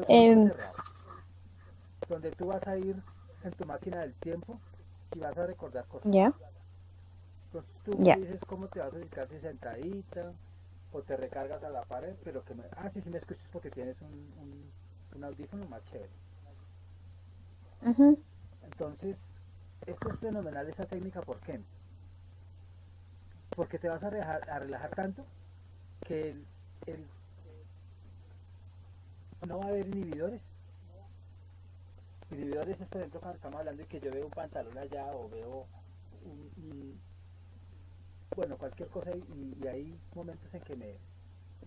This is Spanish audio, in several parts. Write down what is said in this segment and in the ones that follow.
circuitos Em, cerrados, donde tú vas a ir en tu máquina del tiempo y vas a recordar cosas. ya, Entonces tú me ya. dices cómo te vas a ubicar, si sentadita o te recargas a la pared, pero que me... Ah, sí, sí me escuchas porque tienes un audífono más chévere. Ujú, Entonces, esto es fenomenal esa técnica, ¿por qué? Porque te vas a relajar tanto que el- no va a haber inhibidores. Inhibidores es, por ejemplo, cuando estamos hablando de que yo veo un pantalón allá o veo bueno, cualquier cosa y hay momentos en que me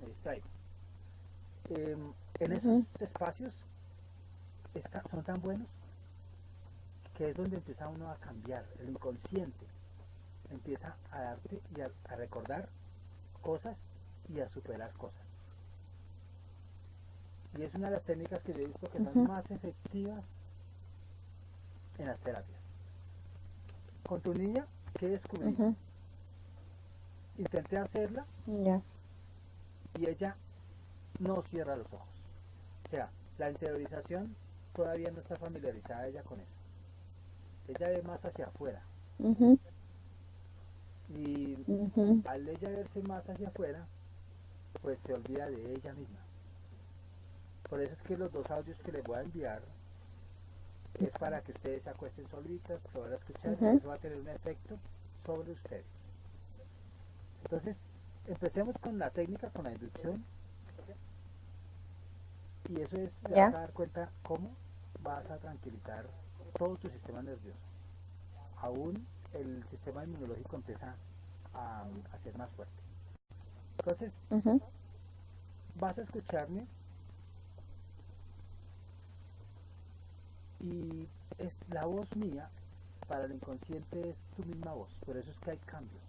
distraigo. En esos ujú, espacios son tan buenos que es donde empieza uno a cambiar, el inconsciente empieza a darte y a recordar cosas y a superar cosas. Y es una de las técnicas que yo he visto que son ujú, más efectivas en las terapias. Con tu niña, ¿qué descubrí? ujú, Intenté hacerla ya. y ella no cierra los ojos. O sea, la interiorización todavía no está familiarizada ella con eso. Ella ve más hacia afuera. Ujú, Y ujú, al ella verse más hacia afuera, pues se olvida de ella misma. Por eso es que los dos audios que les voy a enviar es para que ustedes se acuesten solitas, lo van a escuchar y ujú, eso va a tener un efecto sobre ustedes. Entonces, empecemos con la técnica, con la inducción, y eso es, te vas ya. a dar cuenta cómo vas a tranquilizar todo tu sistema nervioso. Aún el sistema inmunológico empieza a ser más fuerte. Entonces, Ujú, vas a escucharme y es la voz mía, para el inconsciente es tu misma voz, por eso es que hay cambios.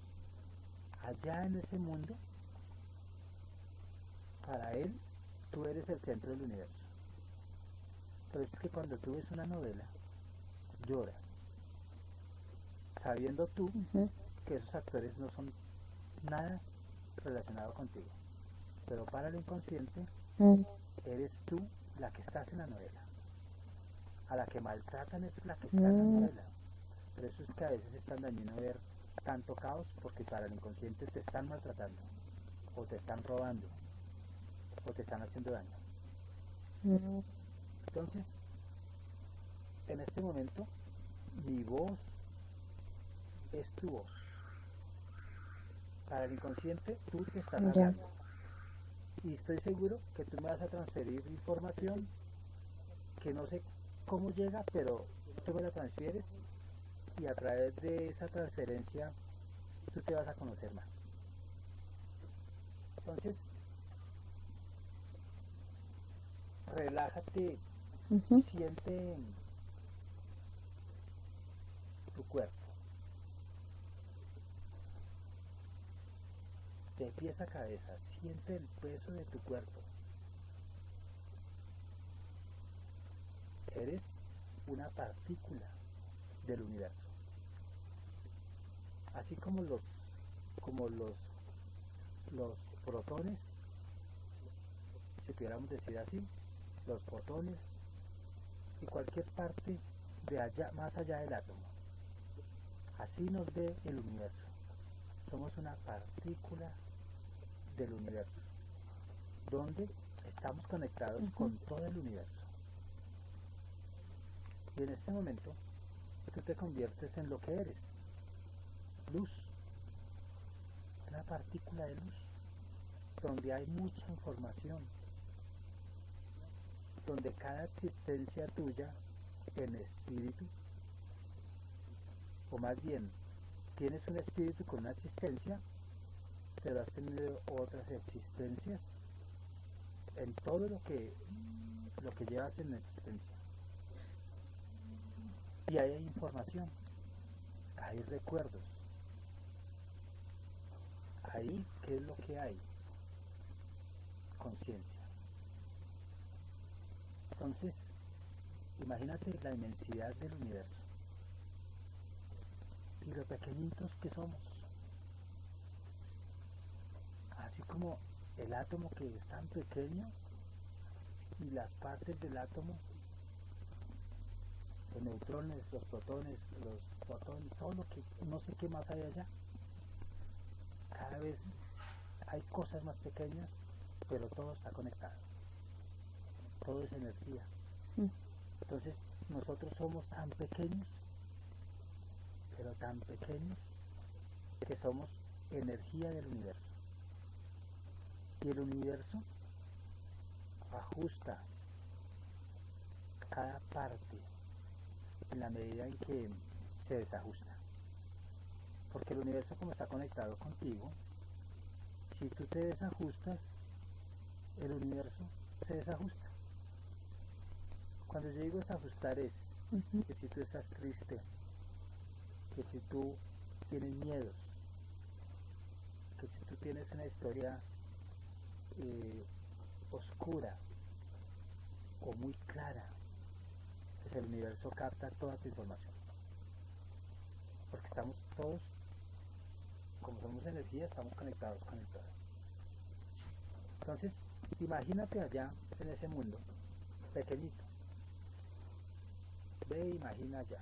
Allá en ese mundo, para él, tú eres el centro del universo. Por eso es que cuando tú ves una novela, lloras, sabiendo tú ujú, que esos actores no son nada relacionado contigo. Pero para el inconsciente, mm, eres tú la que estás en la novela. A la que maltratan es la que está en la mm, novela. Por eso es que a veces es tan dañino ver tanto caos, porque para el inconsciente te están maltratando, o te están robando, o te están haciendo daño. mm, Entonces, en este momento, mi voz es tu voz. Para el inconsciente, tú te estás ya. hablando. Y estoy seguro que tú me vas a transferir información que no sé cómo llega, pero tú me la transfieres y a través de esa transferencia tú te vas a conocer más. Entonces, relájate, Ujú, siente tu cuerpo, de pies a cabeza, siente el peso de tu cuerpo. Eres una partícula del universo. Así como los protones, si pudiéramos decir así, los fotones y cualquier parte de allá, más allá del átomo. Así nos ve el universo. Somos una partícula del universo, donde estamos conectados ujú, con todo el universo. Y en este momento, tú te conviertes en lo que eres, luz, una partícula de luz, donde hay mucha información, donde cada existencia tuya en espíritu, o más bien, tienes un espíritu con una existencia, pero has tenido otras existencias en todo lo que llevas en la existencia. Y ahí hay información, hay recuerdos, ahí, ¿qué es lo que hay? Conciencia. Entonces, imagínate la inmensidad del universo y lo pequeñitos que somos. Así como el átomo que es tan pequeño, y las partes del átomo, los neutrones, los protones, los fotones, todo lo que no sé qué más hay allá. Cada vez hay cosas más pequeñas, pero todo está conectado. Todo es energía. Mm. Entonces nosotros somos tan pequeños, pero tan pequeños, que somos energía del universo. Y el universo ajusta cada parte en la medida en que se desajusta. Porque el universo, como está conectado contigo, si tú te desajustas, el universo se desajusta. Cuando yo digo desajustar es que si tú estás triste, que si tú tienes miedos, que si tú tienes una historia oscura o muy clara, pues el universo capta toda tu información. Porque estamos todos, como somos energía, estamos conectados con el todo. Entonces, imagínate allá en ese mundo pequeñito. Ve, imagina allá.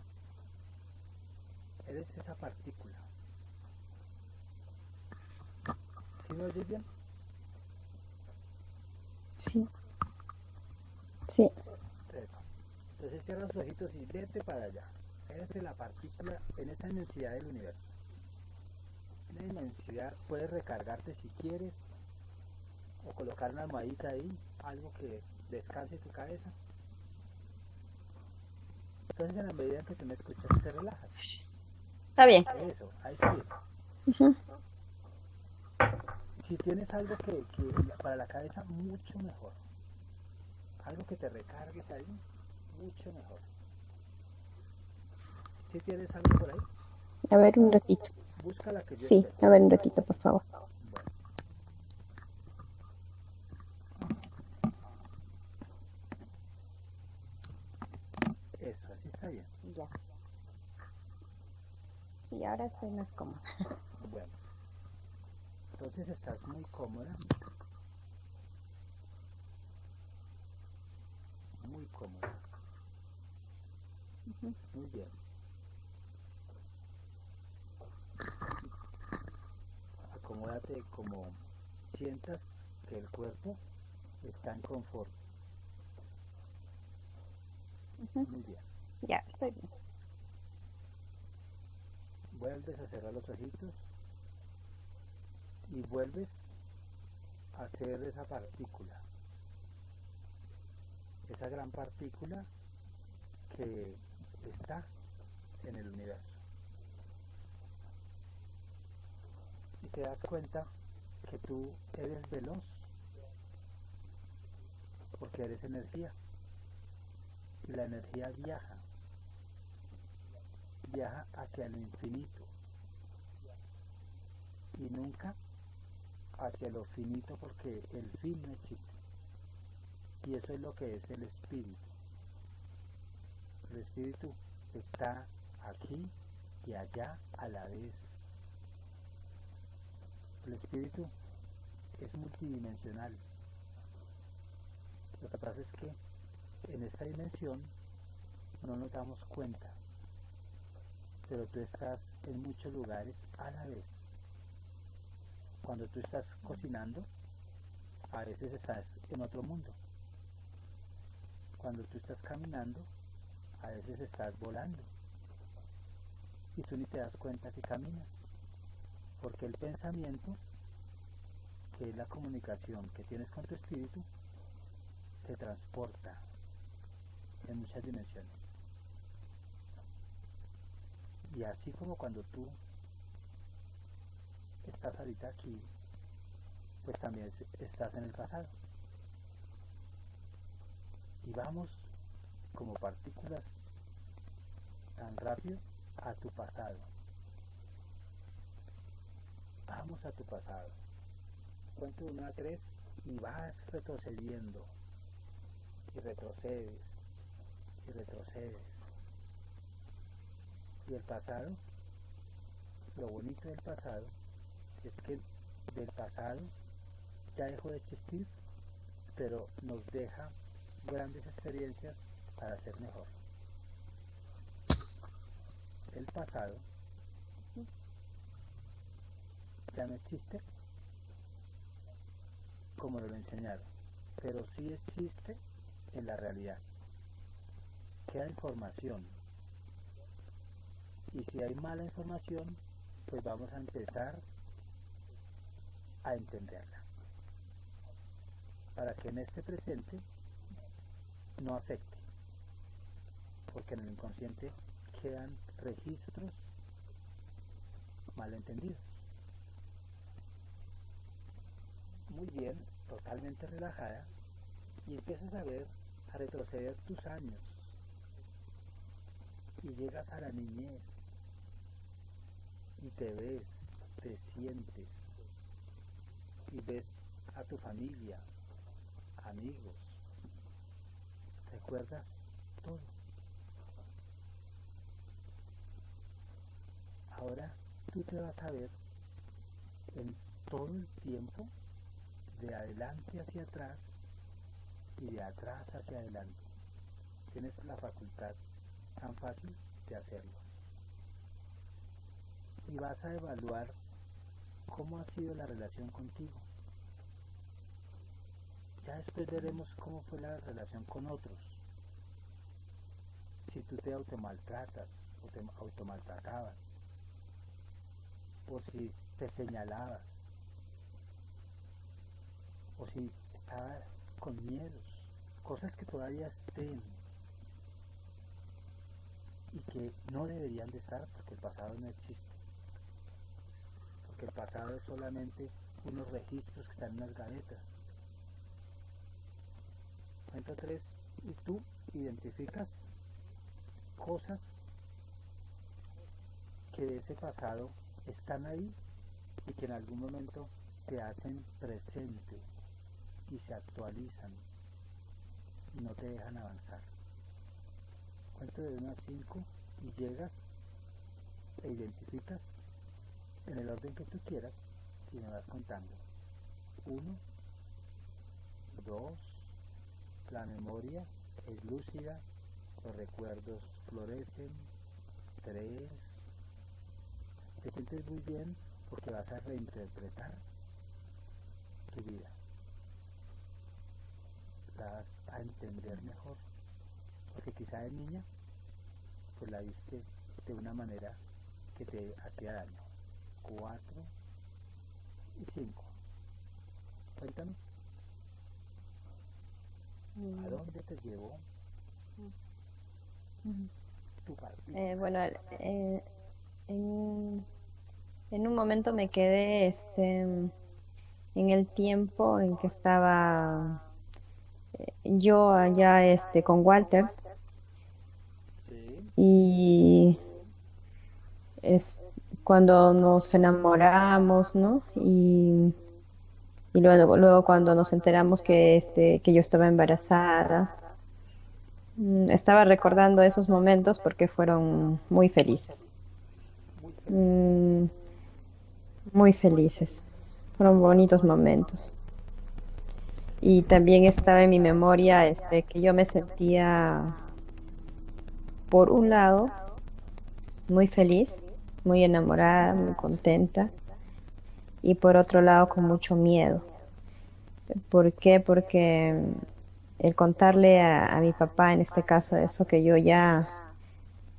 Eres esa partícula. ¿Sí me oyes bien? Sí, sí. Entonces cierra los ojitos y vete para allá. Eres la partícula en esa inmensidad del universo. En esa inmensidad puedes recargarte si quieres, o colocar una almohadita ahí, algo que descanse tu cabeza. Entonces en la medida en que tú me escuchas te relajas. Está bien. Eso, ahí sí. Ujú. Si tienes algo que para la cabeza, mucho mejor. Algo que te recargues ahí, mucho mejor. Si tienes algo por ahí, A ver, un ratito. busca la que yo Sí, espero. a ver, un ratito, por favor. Bueno. Eso, así está bien. Ya. Sí, ahora estoy más cómoda. Bueno, entonces estás muy cómoda. Muy cómoda. Ujú. Muy bien. Acomódate como sientas que el cuerpo está en confort. Ujú. Muy bien. Ya, estoy bien. Vuelves a cerrar los ojitos y vuelves a ser esa partícula. Esa gran partícula que está en el universo. Y te das cuenta que tú eres veloz porque eres energía. Y la energía viaja hacia lo infinito y nunca hacia lo finito, porque el fin no existe. Y eso es lo que es el espíritu. El espíritu está aquí y allá a la vez. El espíritu es multidimensional. Lo que pasa es que en esta dimensión no nos damos cuenta, pero tú estás en muchos lugares a la vez. Cuando tú estás cocinando, a veces estás en otro mundo. Cuando tú estás caminando, a veces estás volando. Y tú ni te das cuenta que caminas. Porque el pensamiento, que es la comunicación que tienes con tu espíritu, te transporta en muchas dimensiones. Y así como cuando tú estás ahorita aquí, pues también estás en el pasado. Y vamos como partículas tan rápido a tu pasado. Vamos a tu pasado. Cuento de 1 a 3 y vas retrocediendo. Y retrocedes. Y retrocedes. Y el pasado, lo bonito del pasado, es que del pasado ya dejó de existir, pero nos deja grandes experiencias para ser mejor. El pasado ya no existe como lo enseñaron, pero sí existe en la realidad. Queda información, y si hay mala información, pues vamos a empezar a entenderla, para que en este presente no afecte, porque en el inconsciente quedan registros malentendidos. Muy bien, totalmente relajada, y empiezas a ver, a retroceder tus años, y llegas a la niñez, y te ves, te sientes, y ves a tu familia, amigos, recuerdas todo. Ahora tú te vas a ver en todo el tiempo, de adelante hacia atrás y de atrás hacia adelante. Tienes la facultad tan fácil de hacerlo. Y vas a evaluar cómo ha sido la relación contigo. Ya después veremos cómo fue la relación con otros. Si tú te automaltratas o te automaltratabas, o si te señalabas, o si estabas con miedos, cosas que todavía estén y que no deberían de estar, porque el pasado no existe, porque el pasado es solamente unos registros que están en las gavetas. Cuento 3 y tú identificas cosas que de ese pasado están ahí y que en algún momento se hacen presente y se actualizan y no te dejan avanzar. Cuento de 1 a 5 y llegas e identificas en el orden que tú quieras y me vas contando. 1, 2, la memoria es lúcida, los recuerdos florecen. 3, te sientes muy bien porque vas a reinterpretar tu vida, la vas a entender mejor, porque quizá de niña pues la viste de una manera que te hacía daño. 4 y 5, cuéntame, ¿a dónde te llevó tu partida? Bueno, en, en un momento me quedé en el tiempo en que estaba yo allá con Walter Sí, y es cuando nos enamoramos, ¿no? Y luego cuando nos enteramos que yo estaba embarazada, estaba recordando esos momentos porque fueron muy felices. muy felices. Mm, Muy felices. Fueron bonitos momentos. Y también estaba en mi memoria que yo me sentía, por un lado, muy feliz, muy enamorada, muy contenta, y por otro lado, con mucho miedo. ¿Por qué? Porque el contarle a mi papá, en este caso, eso que yo ya,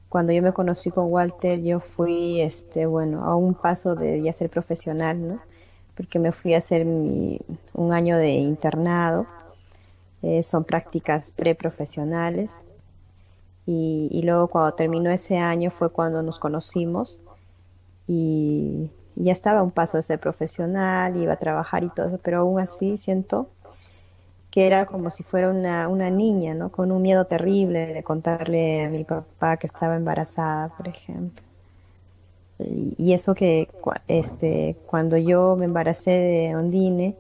cuando yo me conocí con Walter, yo fui, bueno, a un paso de ya ser profesional, ¿no? Porque me fui a hacer un año de internado. Son prácticas preprofesionales y luego cuando terminó ese año fue cuando nos conocimos y ya estaba a un paso de ser profesional, iba a trabajar y todo eso, pero aún así siento que era como si fuera una niña, ¿no? Con un miedo terrible de contarle a mi papá que estaba embarazada, por ejemplo. Y eso que cuando yo me embaracé de Ondine,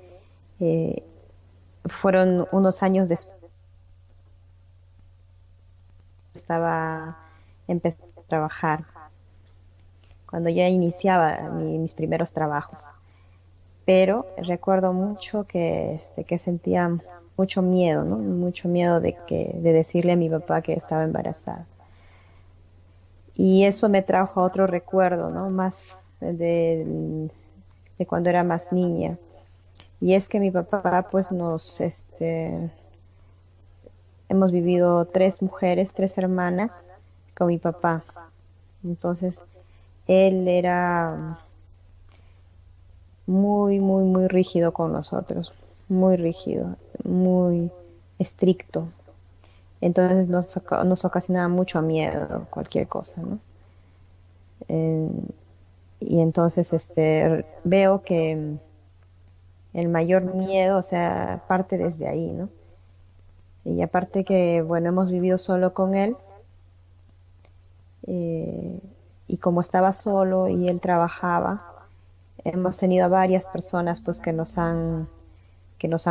eh, fueron unos años después, estaba empezando a trabajar, cuando ya iniciaba mis primeros trabajos. Pero recuerdo mucho que sentía mucho miedo, ¿no? Mucho miedo de decirle a mi papá que estaba embarazada. Y eso me trajo a otro recuerdo, ¿no? Más de, de cuando era más niña. Y es que mi papá, pues hemos vivido tres mujeres, tres hermanas con mi papá. Entonces, él era muy rígido con nosotros, muy rígido, muy estricto. Entonces nos ocasionaba mucho miedo cualquier cosa, ¿no? Eh, y entonces veo que el mayor miedo, o sea, parte desde ahí, ¿no? Y aparte que, bueno, hemos vivido solo con él, eh, y como estaba solo y él trabajaba, hemos tenido a varias personas pues que nos han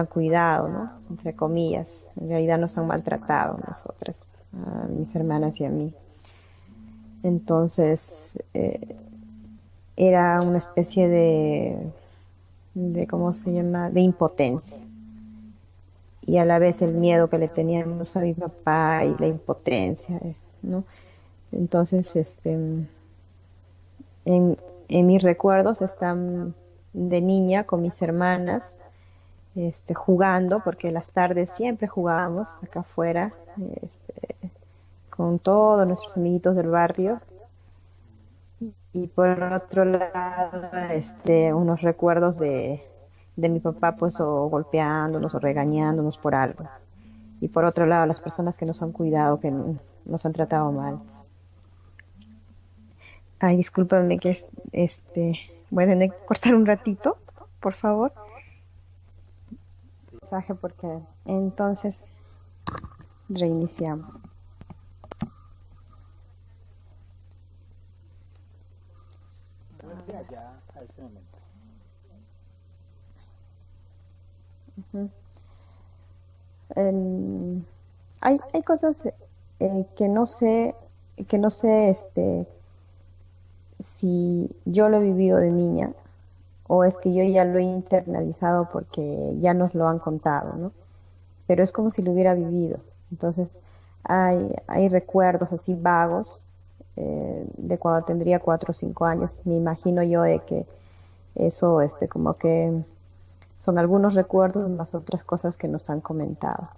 cuidado, ¿no? Entre comillas. En realidad nos han maltratado a nosotras, a mis hermanas y a mí. Entonces, era una especie ¿cómo se llama? De impotencia. Y a la vez el miedo que le teníamos a mi papá y la impotencia, ¿no? Entonces, en mis recuerdos están de niña con mis hermanas, jugando, porque las tardes siempre jugábamos acá afuera, con todos nuestros amiguitos del barrio. Y por otro lado, unos recuerdos de mi papá, pues, o golpeándonos o regañándonos por algo. Y por otro lado, las personas que nos han cuidado, que nos han tratado mal. Ay, discúlpame que voy a tener que cortar un ratito, por favor. Sí, Mensaje porque entonces reiniciamos. vuelve allá a ese momento. Ujú. Em, hay cosas que no sé, si yo lo he vivido de niña o es que yo ya lo he internalizado porque ya nos lo han contado, ¿no? Pero es como si lo hubiera vivido. Entonces, hay recuerdos así vagos, de cuando tendría 4 o 5 años. Me imagino yo de que eso, como que son algunos recuerdos más otras cosas que nos han comentado.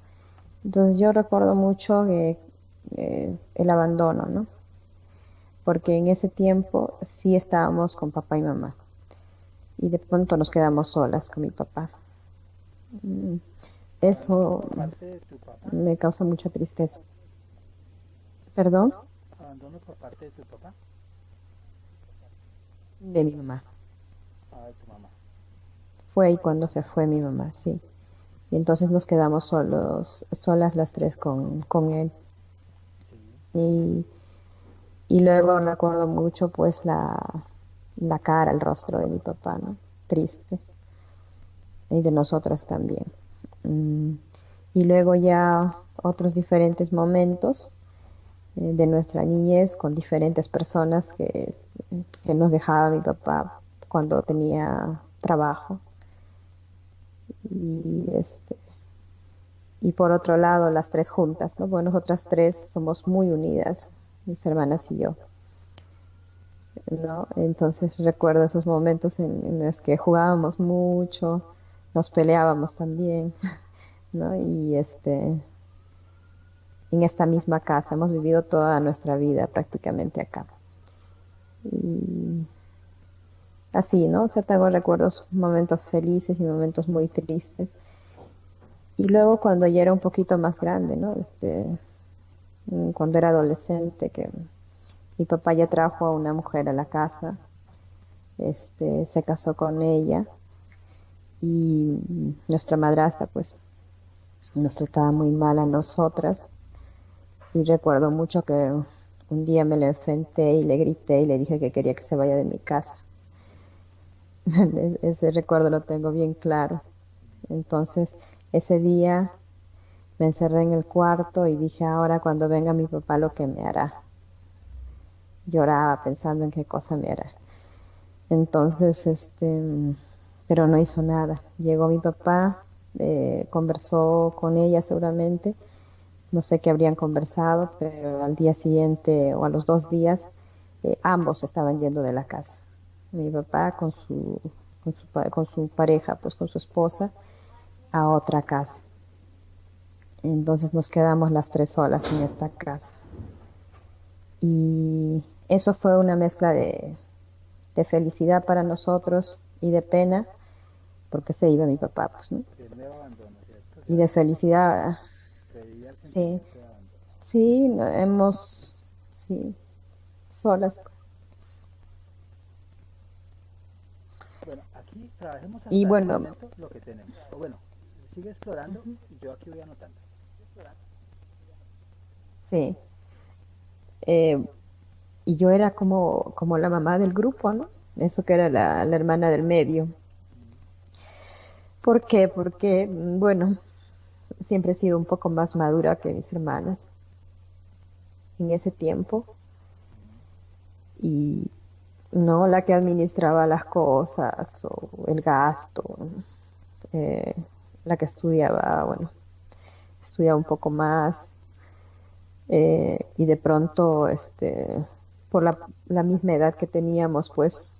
Entonces yo recuerdo mucho el abandono, ¿no? Porque en ese tiempo sí estábamos con papá y mamá y de pronto nos quedamos solas con mi papá. Mm, Abandono Eso por parte de tu papá, me causa mucha tristeza. ¿Perdón? abandono por parte de tu papá, De mi mamá. de tu mamá. Fue ahí cuando se fue mi mamá, sí. Y entonces nos quedamos solas las tres con él. Sí, Y, y luego recuerdo mucho pues la cara, el rostro de mi papá, ¿no? Triste. Y de nosotras también. Mm, Y luego ya otros diferentes momentos, de nuestra niñez con diferentes personas que nos dejaba mi papá cuando tenía trabajo. Y, y por otro lado, las tres juntas, ¿no? Bueno, nosotras tres somos muy unidas, mis hermanas y yo, ¿no? Entonces recuerdo esos momentos en los que jugábamos mucho, nos peleábamos también, ¿no? Y en esta misma casa hemos vivido toda nuestra vida prácticamente acá. Y así, ¿no? O sea, tengo recuerdos, momentos felices y momentos muy tristes. Y luego cuando ya era un poquito más grande, ¿no? Cuando era adolescente, que mi papá ya trajo a una mujer a la casa, se casó con ella y nuestra madrastra pues nos trataba muy mal a nosotras y recuerdo mucho que un día me le enfrenté y le grité y le dije que quería que se vaya de mi casa. Ese recuerdo lo tengo bien claro. Entonces, ese día me encerré en el cuarto y dije, ahora cuando venga mi papá lo que me hará. Lloraba pensando en qué cosa me hará. Entonces, pero no hizo nada. Llegó mi papá, conversó con ella seguramente, no sé qué habrían conversado, pero al día siguiente o a los 2 días ambos estaban yendo de la casa. Mi papá con su pareja, pues con su esposa, a otra casa. Entonces nos quedamos las tres solas en esta casa. Y eso fue una mezcla de felicidad para nosotros y de pena, porque se iba mi papá, pues, ¿no? De nuevo abandono, ¿cierto? O Y sea, de felicidad, se vivía el sí, sentimiento de abandono. sí, sí, solas. Bueno, aquí trabajemos Y hasta este bueno, momento lo que tenemos. O bueno, sigue explorando y yo aquí voy anotando. sí. eh, y yo era como la mamá del grupo, ¿no? Eso que era la hermana del medio. ¿Por qué? Porque, bueno, siempre he sido un poco más madura que mis hermanas en ese tiempo y no la que administraba las cosas o el gasto, eh, la que estudiaba, bueno, estudiaba un poco más y de pronto, por la misma edad que teníamos, pues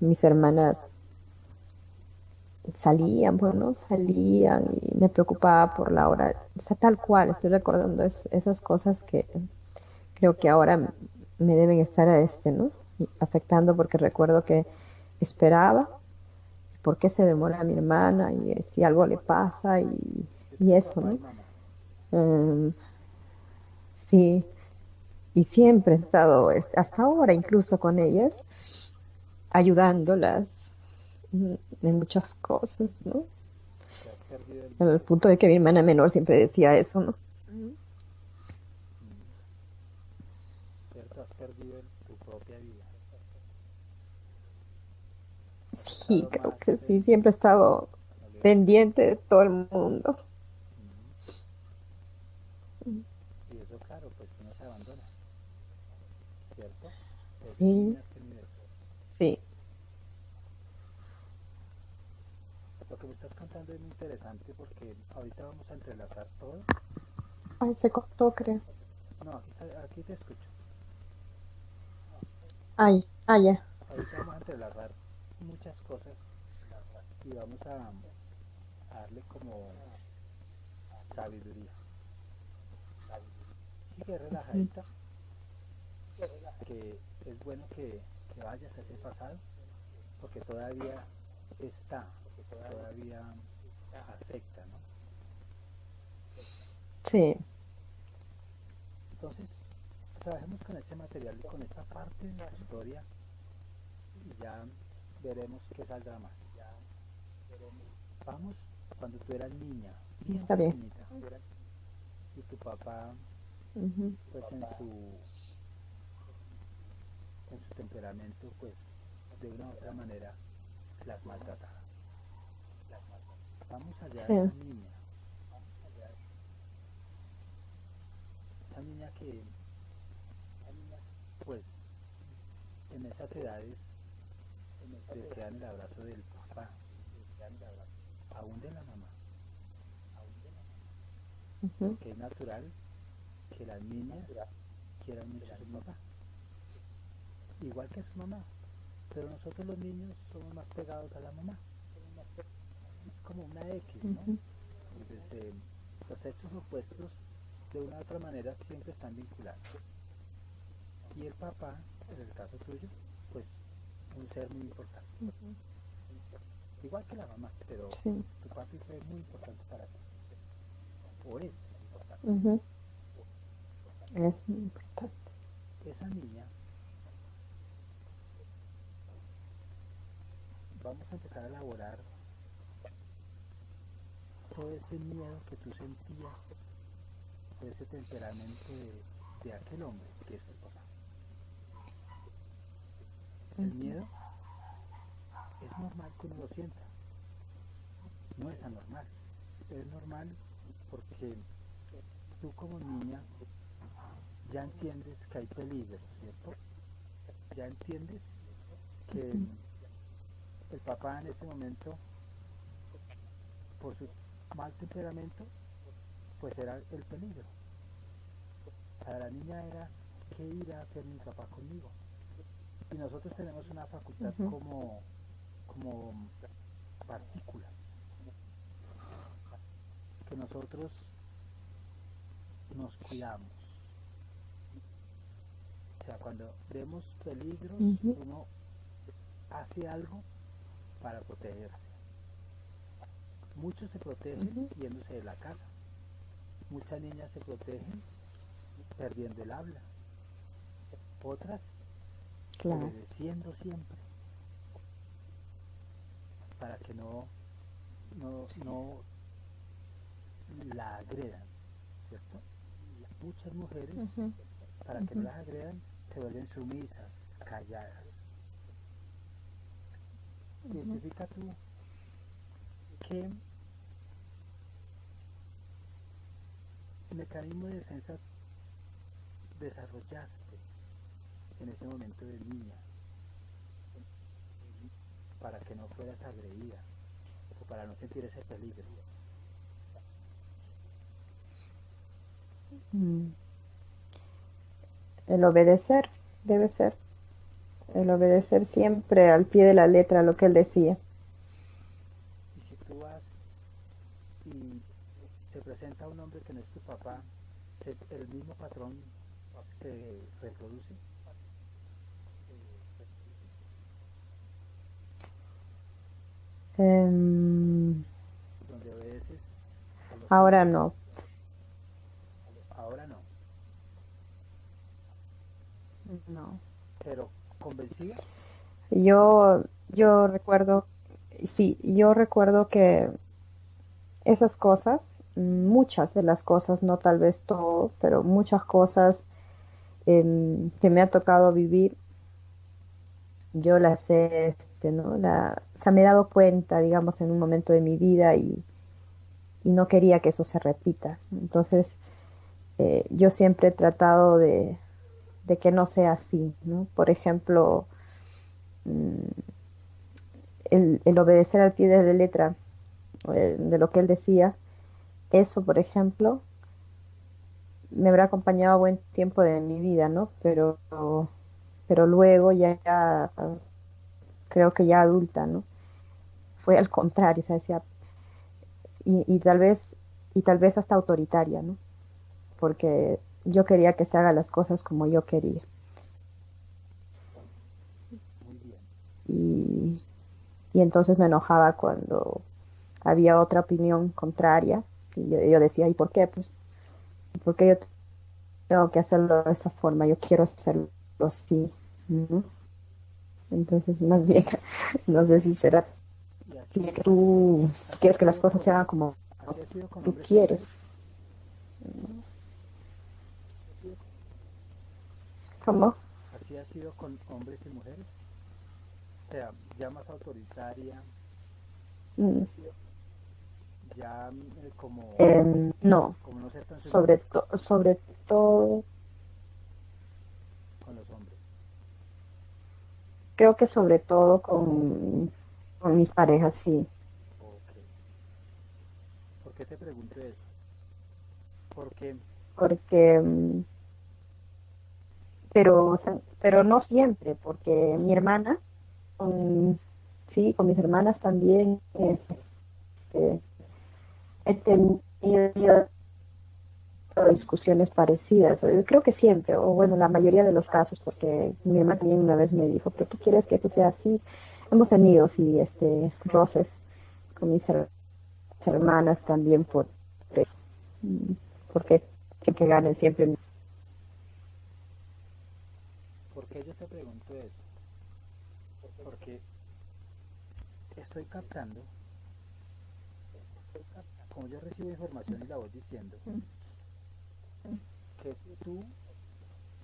mis hermanas salían, bueno, salían y me preocupaba por la hora, o sea, tal cual, estoy recordando esas cosas que creo que ahora me deben estar ¿no? Afectando porque recuerdo que esperaba por qué se demora mi hermana y si algo le pasa Yo y tengo eso, papá y ¿no? mamá. Um, sí, y siempre he estado, hasta ahora incluso con ellas, ayudándolas en muchas cosas, ¿no? Te has perdido el Al vínculo. punto de que mi hermana menor siempre decía eso, ¿no? Mm, ¿cierto? Has perdido tu propia vida. Has Sí, estado creo más que sí, siempre he estado no le digo, pendiente de todo el mundo. mm, y eso claro, pues uno se abandona, ¿cierto? Por Sí, niñas que ni eso. sí. Lo que me estás contando es muy interesante porque ahorita vamos a entrelazar todo. Ay, se cortó, creo. No, aquí te escucho. Ay, ya. Ahorita vamos a entrelazar muchas cosas y vamos a darle como sabiduría. Sigue relajadita, que es bueno que vayas a ese pasado porque todavía está, todavía afecta, ¿no? Sí, Entonces, trabajemos con este material y con esta parte de tu historia y ya veremos qué saldrá más. Vamos cuando tú eras niña, bien está bien. pequeñita, y tu papá, Ujú. pues en su temperamento, pues de una u otra manera las maltrataba. Vamos allá a Sí. esa niña que, pues, en esas edades desean el abrazo del papá, aún de la mamá, Ujú. porque es natural que las niñas quieran mucho a su papá, igual que a su mamá, pero nosotros los niños somos más pegados a la mamá, es como una X, ¿no? Ujú. Entonces, los hechos opuestos de una u otra manera siempre están vinculados. Y el papá, en el caso tuyo, pues un ser muy importante, igual que la mamá, pero Sí. tu papi fue muy importante para ti, o es importante. Ujú. Es muy importante. Esa niña, vamos a empezar a elaborar todo ese miedo que tú sentías, todo ese temperamento de aquel hombre que es tu papá. El Ujú. miedo es normal que uno lo sienta, no es anormal, es normal porque tú como niña ya entiendes que hay peligro, ¿cierto? Ya entiendes que el papá en ese momento por su mal temperamento, pues era el peligro. Para la niña era qué irá a hacer mi papá conmigo. Y nosotros tenemos una facultad Ujú, como partículas, que nosotros nos cuidamos. O sea, cuando vemos peligros, ujú, uno hace algo para protegerse. Muchos se protegen ujú. yéndose de la casa. Muchas niñas se protegen perdiendo el habla. Otras Claro. obedeciendo siempre para que no la agredan, ¿cierto? Muchas mujeres, Ujú, para que no ujú, las agredan, se vuelven sumisas, calladas. ujú. Identifica tú qué mecanismo de defensa desarrollaste en ese momento de niña para que no fueras agredida o para no sentir ese peligro. Mm. El obedecer, debe ser. El obedecer siempre al pie de la letra lo que él decía. Y si tú vas y se presenta un hombre que no es tu papá, el mismo patrón se reproduce, Em, donde obedeces a los ahora hombres, no, ahora no, no. pero convencida, Yo recuerdo, sí, yo recuerdo que esas cosas, muchas de las cosas, no tal vez todo, pero muchas cosas que me ha tocado vivir, yo las he, ¿no? O sea, me he dado cuenta, digamos, en un momento de mi vida y no quería que eso se repita. Entonces, yo siempre he tratado de que no sea así, ¿no? Por ejemplo, mm, el obedecer al pie de la letra de lo que él decía, eso, por ejemplo, me habrá acompañado buen tiempo de mi vida, ¿no? Pero luego ya creo que ya adulta, ¿no? Fue al contrario, o sea, decía, y, y tal vez, y tal vez hasta autoritaria, ¿no? Porque yo quería que se hagan las cosas como yo quería. muy bien. Y, y entonces me enojaba cuando había otra opinión contraria. Y yo decía, ¿y por qué? Pues, ¿por qué yo tengo que hacerlo de esa forma? Yo quiero hacerlo así, ¿no? Entonces, más bien, no sé si será Y así así, que así, tú así ha quieres que las sido cosas se hagan como así ha sido con tú hombres y mujeres, quieres. ¿Cómo? así ha sido con hombres y mujeres, o sea, ya más autoritaria, Mm, ya no, como no ser tan sumisa sobre todo, con los hombres. creo que sobre todo con mis parejas, sí. Ok. ¿Por qué te pregunto eso? Porque, Porque, pero no siempre, porque mi hermana, con, sí, con mis hermanas también, este, he tenido discusiones parecidas. Yo creo que siempre, o bueno, la mayoría de los casos, porque mi hermana también una vez me dijo, ¿pero tú quieres que eso sea así? Hemos tenido, sí, roces con mis hermanas también mm, porque que ganen siempre. porque yo te pregunto eso, porque estoy captando, como yo recibo información y la voy diciendo, que tú,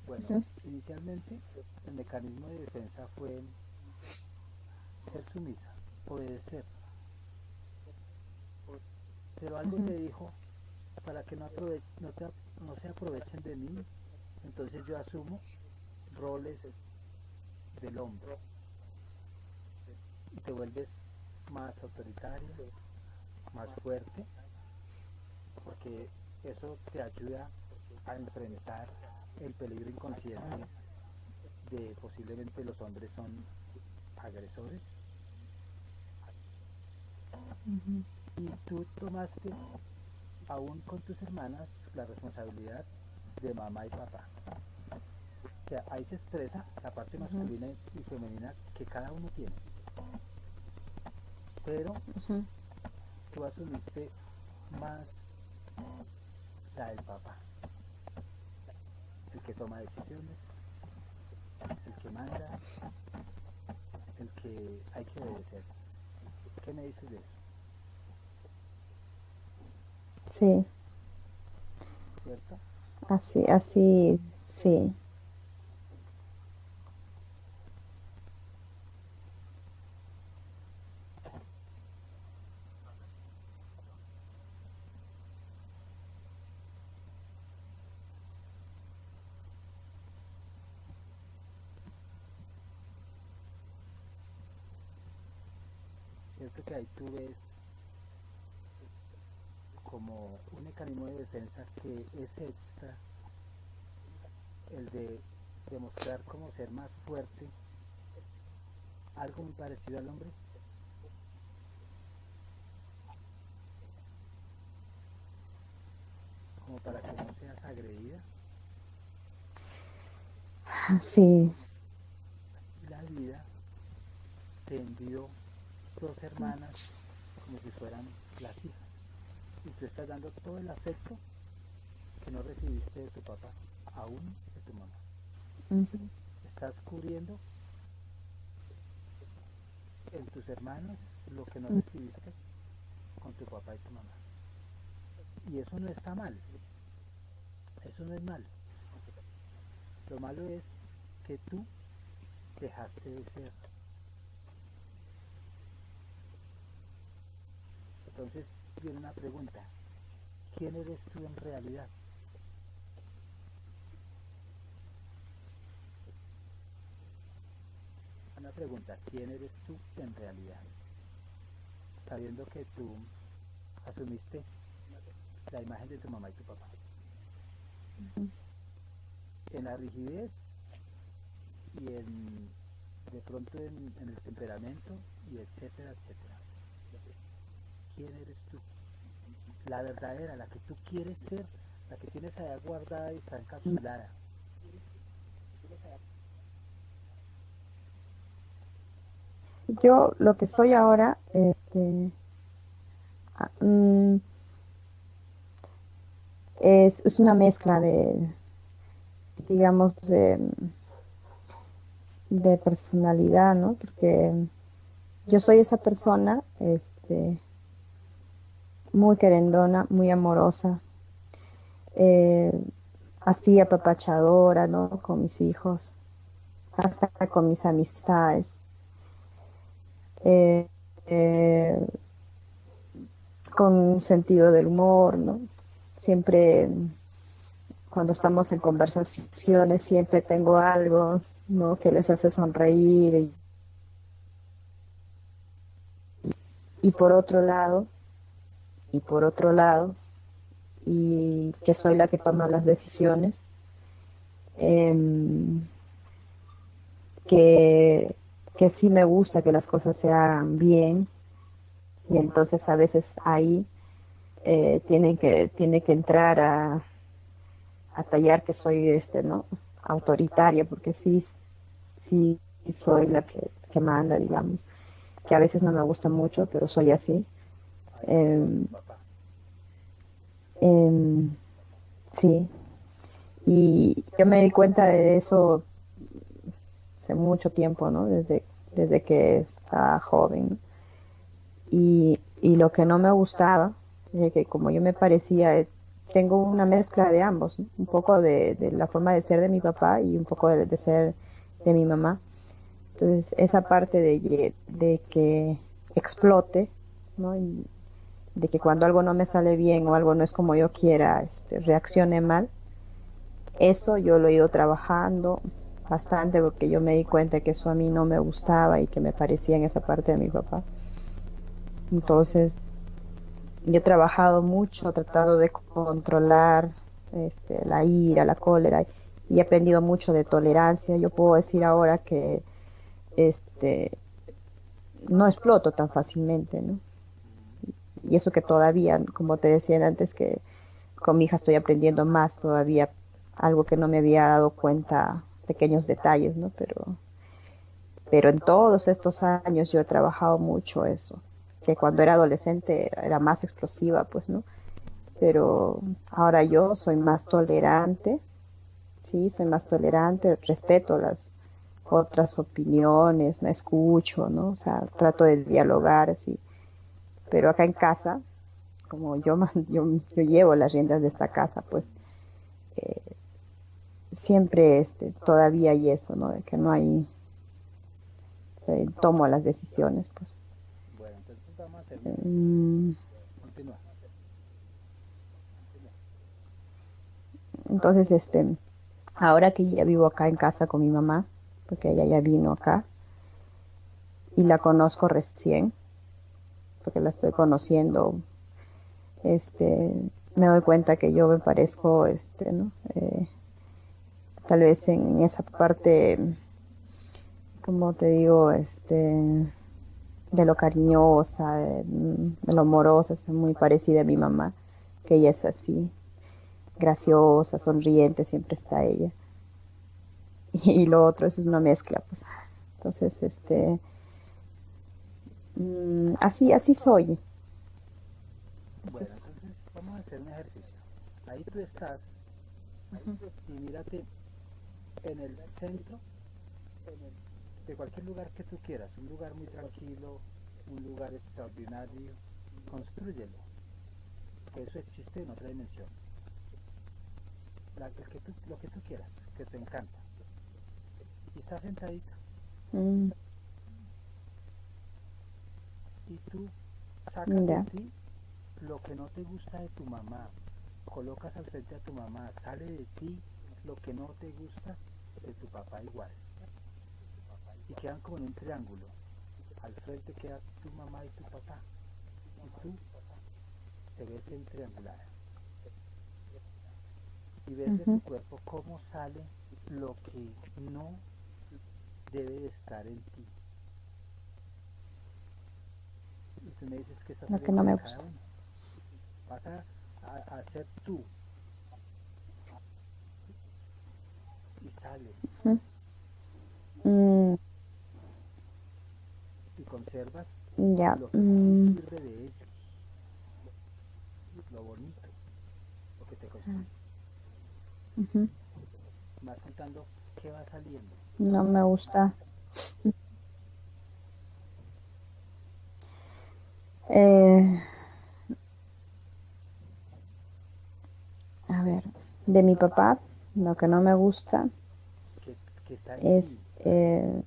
bueno, inicialmente el mecanismo de defensa fue ser sumisa, obedecer, pero algo te dijo para que no se aprovechen de mí, entonces yo asumo roles del hombre y te vuelves más autoritaria, más fuerte, porque eso te ayuda a enfrentar el peligro inconsciente de posiblemente los hombres son agresores, Ujú, y tú tomaste, aún con tus hermanas, la responsabilidad de mamá y papá. O sea, ahí se expresa la parte ujú, masculina y femenina que cada uno tiene, pero ujú. tú asumiste más la del papá, el que toma decisiones, el que manda, el que hay que obedecer. ¿Qué me dices de eso? Sí, ¿Cierto? así, sí. ¿Cierto que ahí tú ves como un mecanismo de defensa que es extra, el de demostrar como ser más fuerte, algo muy parecido al hombre, como para que no seas agredida? Sí, La vida te envió dos hermanas como si fueran las hijas, y tú estás dando todo el afecto que no recibiste de tu papá, aún de tu mamá. ujú, Estás cubriendo en tus hermanas lo que no ujú. recibiste con tu papá y tu mamá. Y eso no está mal, eso no es mal. Lo malo es que tú dejaste de ser. Entonces viene una pregunta: ¿quién eres tú en realidad? Una pregunta: ¿quién eres tú en realidad? Sabiendo que tú asumiste la imagen de tu mamá y tu papá. En la rigidez y de pronto en el temperamento y etcétera, etcétera. ¿Quién eres tú? La verdadera, la que tú quieres ser, la que tienes allá guardada y está encapsulada. Yo lo que soy ahora, ah, es una mezcla digamos, de personalidad, ¿no? Porque yo soy esa persona, muy querendona, muy amorosa, eh, así apapachadora, ¿no? Con mis hijos, hasta con mis amistades. Eh, eh, con un sentido del humor, ¿no? Siempre cuando estamos en conversaciones siempre tengo algo, ¿no? Que les hace sonreír y por otro lado, y por otro lado, y que soy la que toma las decisiones, eh, que, que sí me gusta que las cosas se hagan bien y entonces a veces ahí tiene que entrar a tallar que soy ¿no? Autoritaria, porque sí soy la que manda, digamos, que a veces no me gusta mucho, pero soy así. A diferencia de Eh, tu papá. eh, sí, y yo me di cuenta de eso hace mucho tiempo, ¿no? Desde que estaba joven. Y lo que no me gustaba, que como yo me parecía, tengo una mezcla de ambos, ¿no? Un poco de la forma de ser de mi papá y un poco de ser de mi mamá. Entonces, esa parte de que explote, ¿no? Y de que cuando algo no me sale bien o algo no es como yo quiera, reaccione mal, eso yo lo he ido trabajando bastante porque yo me di cuenta que eso a mí no me gustaba y que me parecía en esa parte de mi papá. Entonces, Yo he trabajado mucho tratando de controlar la ira, la cólera y he aprendido mucho de tolerancia. Yo puedo decir ahora que este, no exploto tan fácilmente, ¿no? Y eso que todavía, como te decía antes, que con mi hija estoy aprendiendo más todavía, algo que no me había dado cuenta, pequeños detalles, ¿no? Pero en todos estos años yo he trabajado mucho eso, que cuando era adolescente era más explosiva, pues, ¿no? Pero ahora yo soy más tolerante, sí, soy más tolerante, respeto las otras opiniones, no escucho, ¿no? O sea, trato de dialogar, sí. Pero acá en casa, como yo llevo las riendas de esta casa, pues eh, siempre todavía hay eso, ¿no? De que no hay, tomo las decisiones, pues. Bueno, entonces vamos a hacer un ejercicio. Mm, Continúa. entonces, ahora que ya vivo acá en casa con mi mamá, porque ella ya vino acá y la conozco recién, porque la estoy conociendo, me doy cuenta que yo me parezco, ¿no? Tal vez en esa parte, como te digo, de lo cariñosa, de lo amorosa, es muy parecida a mi mamá, que ella es así, graciosa, sonriente, siempre está ella. Y lo otro es una mezcla, pues. Entonces, así soy. Bueno, Entonces, entonces vamos a hacer un ejercicio. Ahí tú estás y mírate en el centro de cualquier lugar que tú quieras, un lugar muy tranquilo, un lugar extraordinario, construyelo, que eso existe en otra dimensión, lo que tú quieras, que te encanta. Y estás sentadita mm, y tú sacas de ya. ti lo que no te gusta de tu mamá, colocas al frente a tu mamá, sale de ti lo que no te gusta de tu papá igual. Y quedan como en un triángulo. Al frente queda tu mamá y tu papá. Y tú te ves en triangulada. Y ves de tu Ujú. cuerpo cómo sale lo que no debe de estar en ti. Y tú me dices que está Lo que saliendo no de me cada gusta. uno. Vas a ser tú y sale Ujú. Mm, y conservas ya. lo que sí sirve de ellos, lo bonito, lo que te construye. Ujú. Vas contando qué va saliendo. No me gusta. Eh, a ver, de mi papá, lo que no me gusta Que, que está en es ti, tranquila,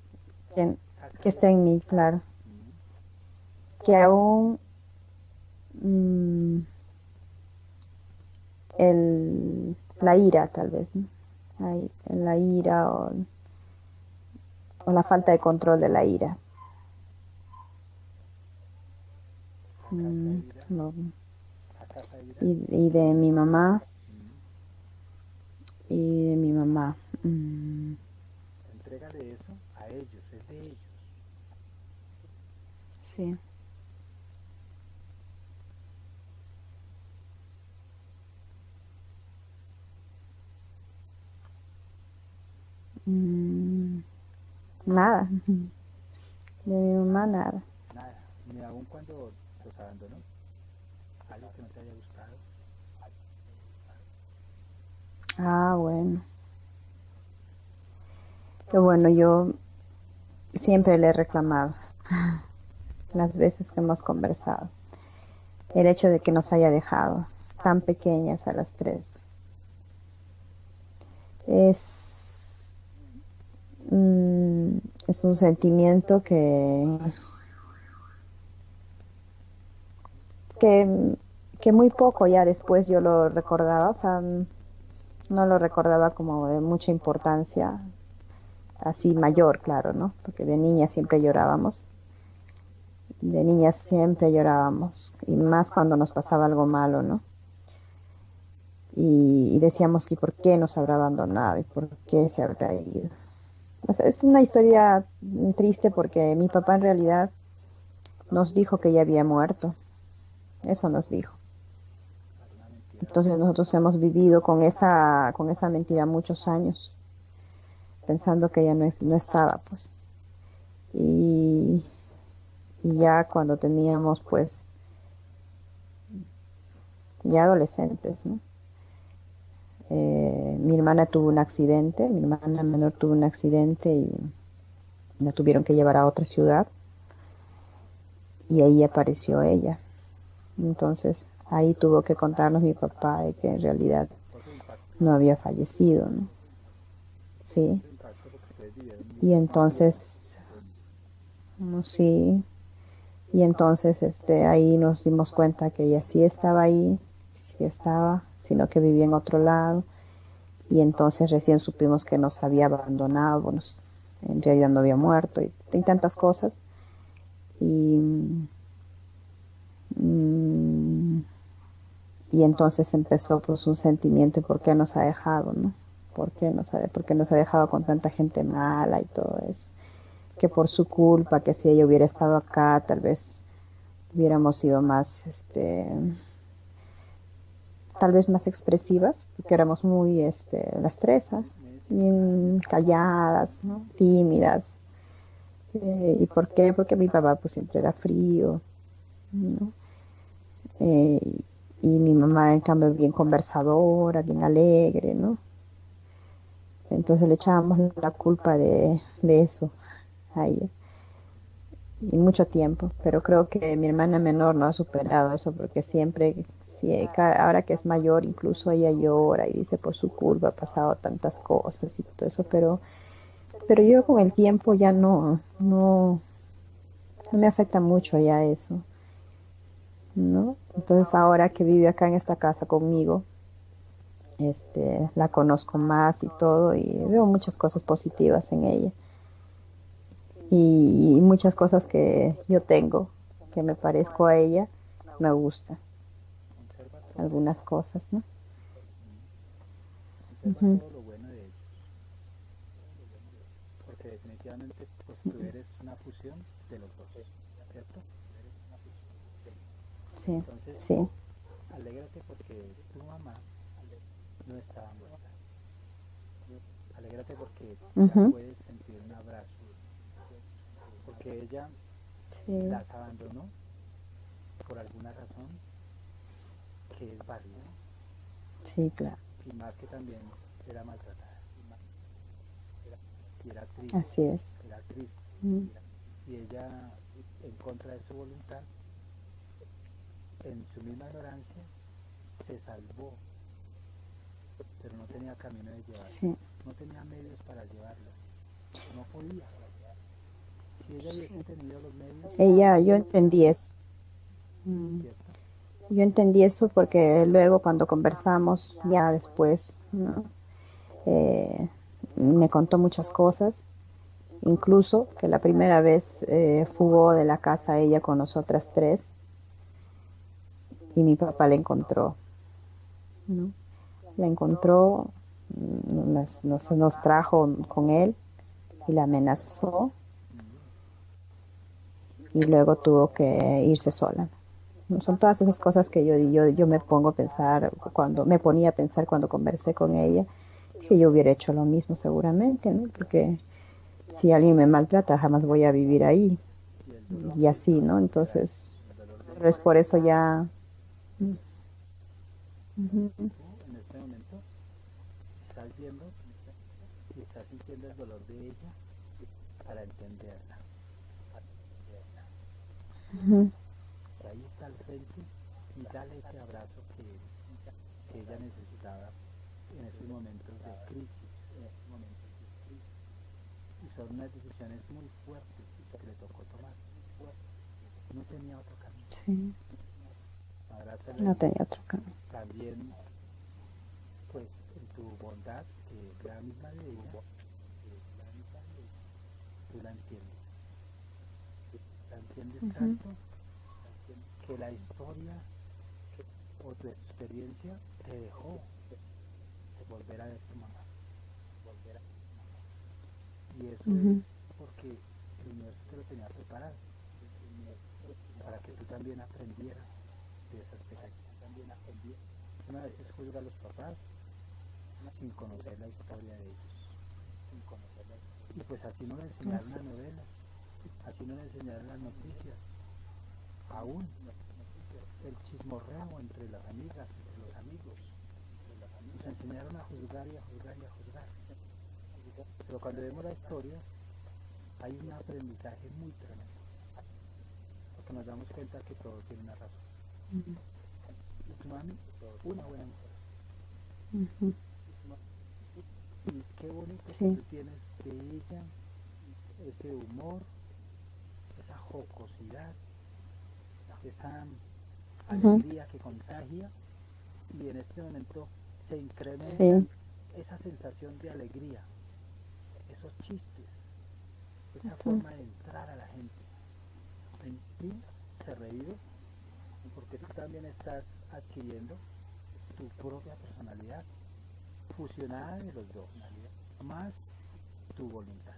que, que sácalo. está en mí, claro. Mm. Que aún mm, la ira, tal vez, ¿no? La ira o la falta de control de la ira. Saca esa Mm, ira, no. saca esa ira Y y de mi mamá, mm, y de mi mamá. Mm, entrégale eso a ellos, es de ellos. sí. Mm, nada. De mi mamá, nada. Nada, ni aun cuando los abandonó, algo que no te haya gustado. Ah, bueno. Pero bueno, yo siempre le he reclamado las veces que hemos conversado. El hecho de que nos haya dejado tan pequeñas a las tres. Es, mm, es un sentimiento que, que muy poco ya después yo lo recordaba, o sea, no lo recordaba como de mucha importancia, así mayor, claro, ¿no? Porque de niña siempre llorábamos. De niñas siempre llorábamos, y más cuando nos pasaba algo malo, ¿no? Y decíamos que por qué nos habrá abandonado y por qué se habrá ido. O sea, es una historia triste porque mi papá en realidad nos dijo que ya había muerto, eso nos dijo. Era una mentira Entonces horrible. nosotros hemos vivido con esa mentira muchos años, pensando que ella no estaba, pues. Y, y ya cuando teníamos, pues, ya adolescentes, ¿no? Mi hermana tuvo un accidente, mi hermana menor tuvo un accidente y la tuvieron que llevar a otra ciudad y ahí apareció ella. Entonces ahí tuvo que contarnos mi papá de que en realidad Otro impacto, no había fallecido, ¿no? Sí. otro impacto porque ustedes vivieron Y un tiempo. entonces, sí, y entonces ahí nos dimos cuenta que ella sí estaba ahí, sí estaba, sino que vivía en otro lado. Y entonces recién supimos que nos había abandonado, bueno, en realidad no había muerto y tantas cosas. Y, mm, y entonces empezó pues un sentimiento y por qué nos ha dejado, ¿no? Por qué nos ha dejado con tanta gente mala y todo eso? Que por su culpa, que si ella hubiera estado acá, tal vez hubiéramos sido más, tal vez más expresivas, porque éramos muy, las tres, ¿eh? Bien calladas, ¿no? Tímidas. ¿Y por qué? Porque mi papá pues siempre era frío, ¿no? Eh, y mi mamá en cambio bien conversadora, bien alegre, ¿no? Entonces le echábamos la culpa de eso a ella. Y mucho tiempo, pero creo que mi hermana menor no ha superado eso porque siempre, sí, ahora que es mayor, incluso ella llora y dice por su culpa ha pasado tantas cosas y todo eso, pero yo con el tiempo ya no me afecta mucho ya eso, ¿no? Entonces ahora que vive acá en esta casa conmigo, la conozco más y todo y veo muchas cosas positivas en ella y muchas cosas que yo tengo que me parezco a ella, me gusta Conserva todo eso. algunas cosas, ¿no? Conserva Ujú. todo lo bueno de ellos. Porque definitivamente pues tú eres una fusión de los dos, ¿cierto? Sí, Entonces, sí. alégrate porque tu mamá no estaba muerta. Alégrate porque ya Ujú. puedes sentir un abrazo. Porque ella Sí, las abandonó por alguna razón que es válida sí, claro. y más que también era maltratada y Así es. era triste Mm. y ella en contra de su voluntad, en su misma ignorancia, se salvó, pero no tenía camino de llevarlas, Sí, no tenía medios para llevarlas, no podía. Si ella hubiese tenido los medios, yo entendí eso. Mm. ¿cierto? Yo entendí eso porque luego cuando conversamos, ya después, ¿no? Eh, me contó muchas cosas, incluso que la primera vez fugó de la casa ella con nosotras tres y mi papá la encontró, ¿no? La encontró, nos trajo con él y la amenazó y luego tuvo que irse sola. ¿No? Son todas esas cosas que yo me pongo a pensar me ponía a pensar cuando conversé con ella, que yo hubiera hecho lo mismo seguramente, ¿no? Porque si alguien me maltrata, jamás voy a vivir ahí Y el dolor y de ella así, ¿no? será ese, Entonces, el dolor de tal vez ella. por eso ya... Ujú. Tú en este momento estás viendo y estás sintiendo el dolor de ella para entenderla. Ujú. Y ahí está al frente y dale ese abrazo que ella necesitaba en esos momentos de crisis. Y son unas decisiones muy fuertes que le tocó tomar. No tenía otro camino. Sí, Abrázala no y tenía otro camino. también, pues, en tu bondad, que es la misma de ella, tú la entiendes. la entiendes tanto que la historia o tu experiencia te dejó volver a ver tu mamá. Y eso es porque el universo te lo tenía preparado para que tú también aprendieras de esa experiencia. Una vez juzga a los papás sin conocer la historia de ellos. Y pues así no le enseñaron las novelas, así no le enseñaron las noticias, aún el chismorreo entre las amigas, entre los amigos. Nos enseñaron a juzgar y a juzgar y a juzgar. Pero cuando vemos la historia, hay un aprendizaje muy tremendo, porque nos damos cuenta que todo tiene una razón. Y tu mami, una buena mujer. Y qué bonito que tú tienes de ella, ese humor, esa jocosidad, esa alegría que contagia, y en este momento se incrementa esa sensación de alegría, esos chistes, esa forma de entrar a la gente. En ti se revive porque tú también estás adquiriendo tu propia personalidad fusionada de los dos, más tu voluntad.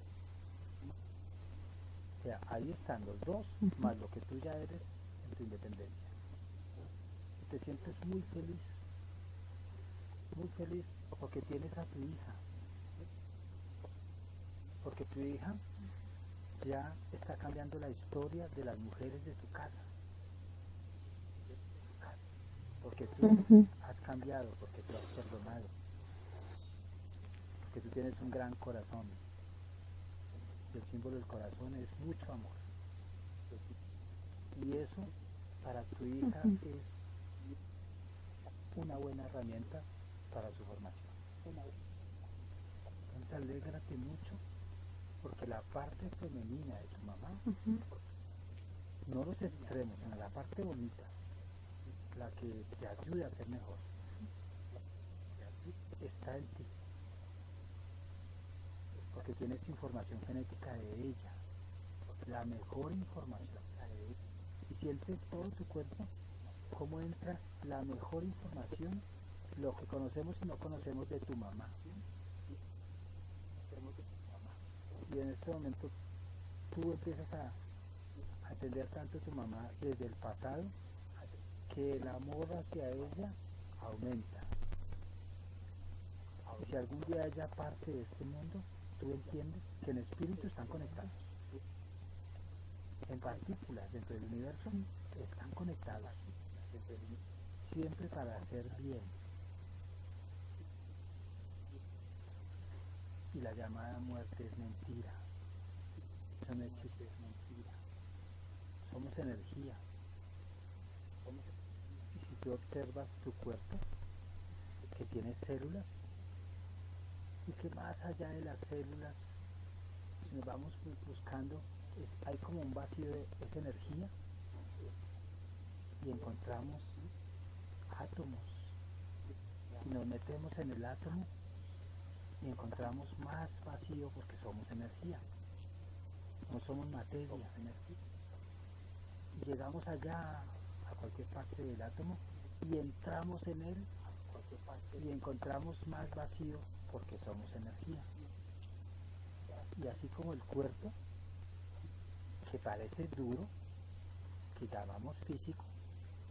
O sea, ahí están los dos, más lo que tú ya eres en tu independencia. Y te sientes muy feliz porque tienes a tu hija, porque tu hija ya está cambiando la historia de las mujeres de tu casa, porque tú has cambiado, porque tú has perdonado, porque tú tienes un gran corazón, y el símbolo del corazón es mucho amor, y eso para tu hija es una buena herramienta para su formación. Entonces alégrate mucho porque la parte femenina de tu mamá, no los extremos, sino la parte bonita, la que te ayuda a ser mejor, está en ti, porque tienes información genética de ella, la mejor información, y siente todo tu cuerpo cómo entra la mejor información, lo que conocemos y no conocemos de tu mamá. Y en este momento tú empiezas a atender tanto a tu mamá desde el pasado que el amor hacia ella aumenta. Y si algún día ella parte de este mundo, tú entiendes que en espíritu están conectados, en partículas dentro del universo están conectados, siempre para hacer bien. Y la llamada muerte es mentira, eso no existe, es mentira. Somos energía. Y si tú observas tu cuerpo, que tiene células, y que más allá de las células, si nos vamos buscando, hay como un vacío de esa energía, y encontramos átomos, y nos metemos en el átomo, y encontramos más vacío porque somos energía, no somos materia, energía. Y llegamos allá, a cualquier parte del átomo, y entramos en él, y encontramos más vacío porque somos energía. Y así como el cuerpo, que parece duro, que llamamos físico,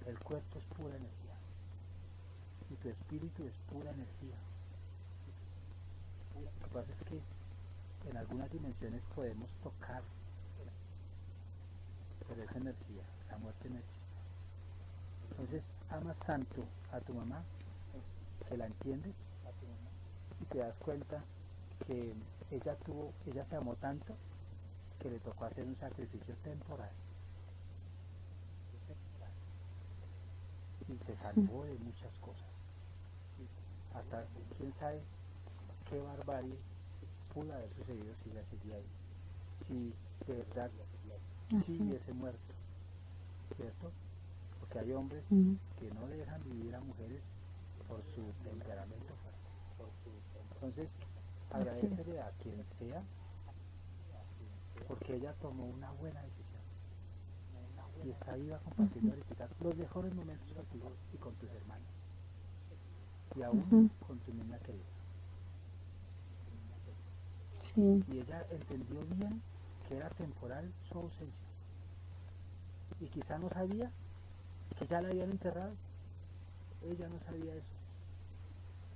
el cuerpo es pura energía, y tu espíritu es pura energía. Lo que pasa es que en algunas dimensiones podemos tocar, pero es energía, la muerte no existe. Entonces amas tanto a tu mamá que la entiendes y te das cuenta que ella se amó tanto que le tocó hacer un sacrificio temporal y se salvó de muchas cosas, hasta quién sabe qué barbarie pudo haber sucedido si ella seguía ahí, si de verdad sí hubiese muerto, ¿cierto? Porque hay hombres que no dejan vivir a mujeres por su temperamento fuerte. Entonces agradecele a quien sea porque ella tomó una buena decisión, y está viva compartiendo ahorita los mejores momentos contigo y con tus hermanos y aún ujú, con tu niña querida. sí, Y ella entendió bien que era temporal su ausencia y quizá no sabía que ya la habían enterrado. Ella no sabía eso.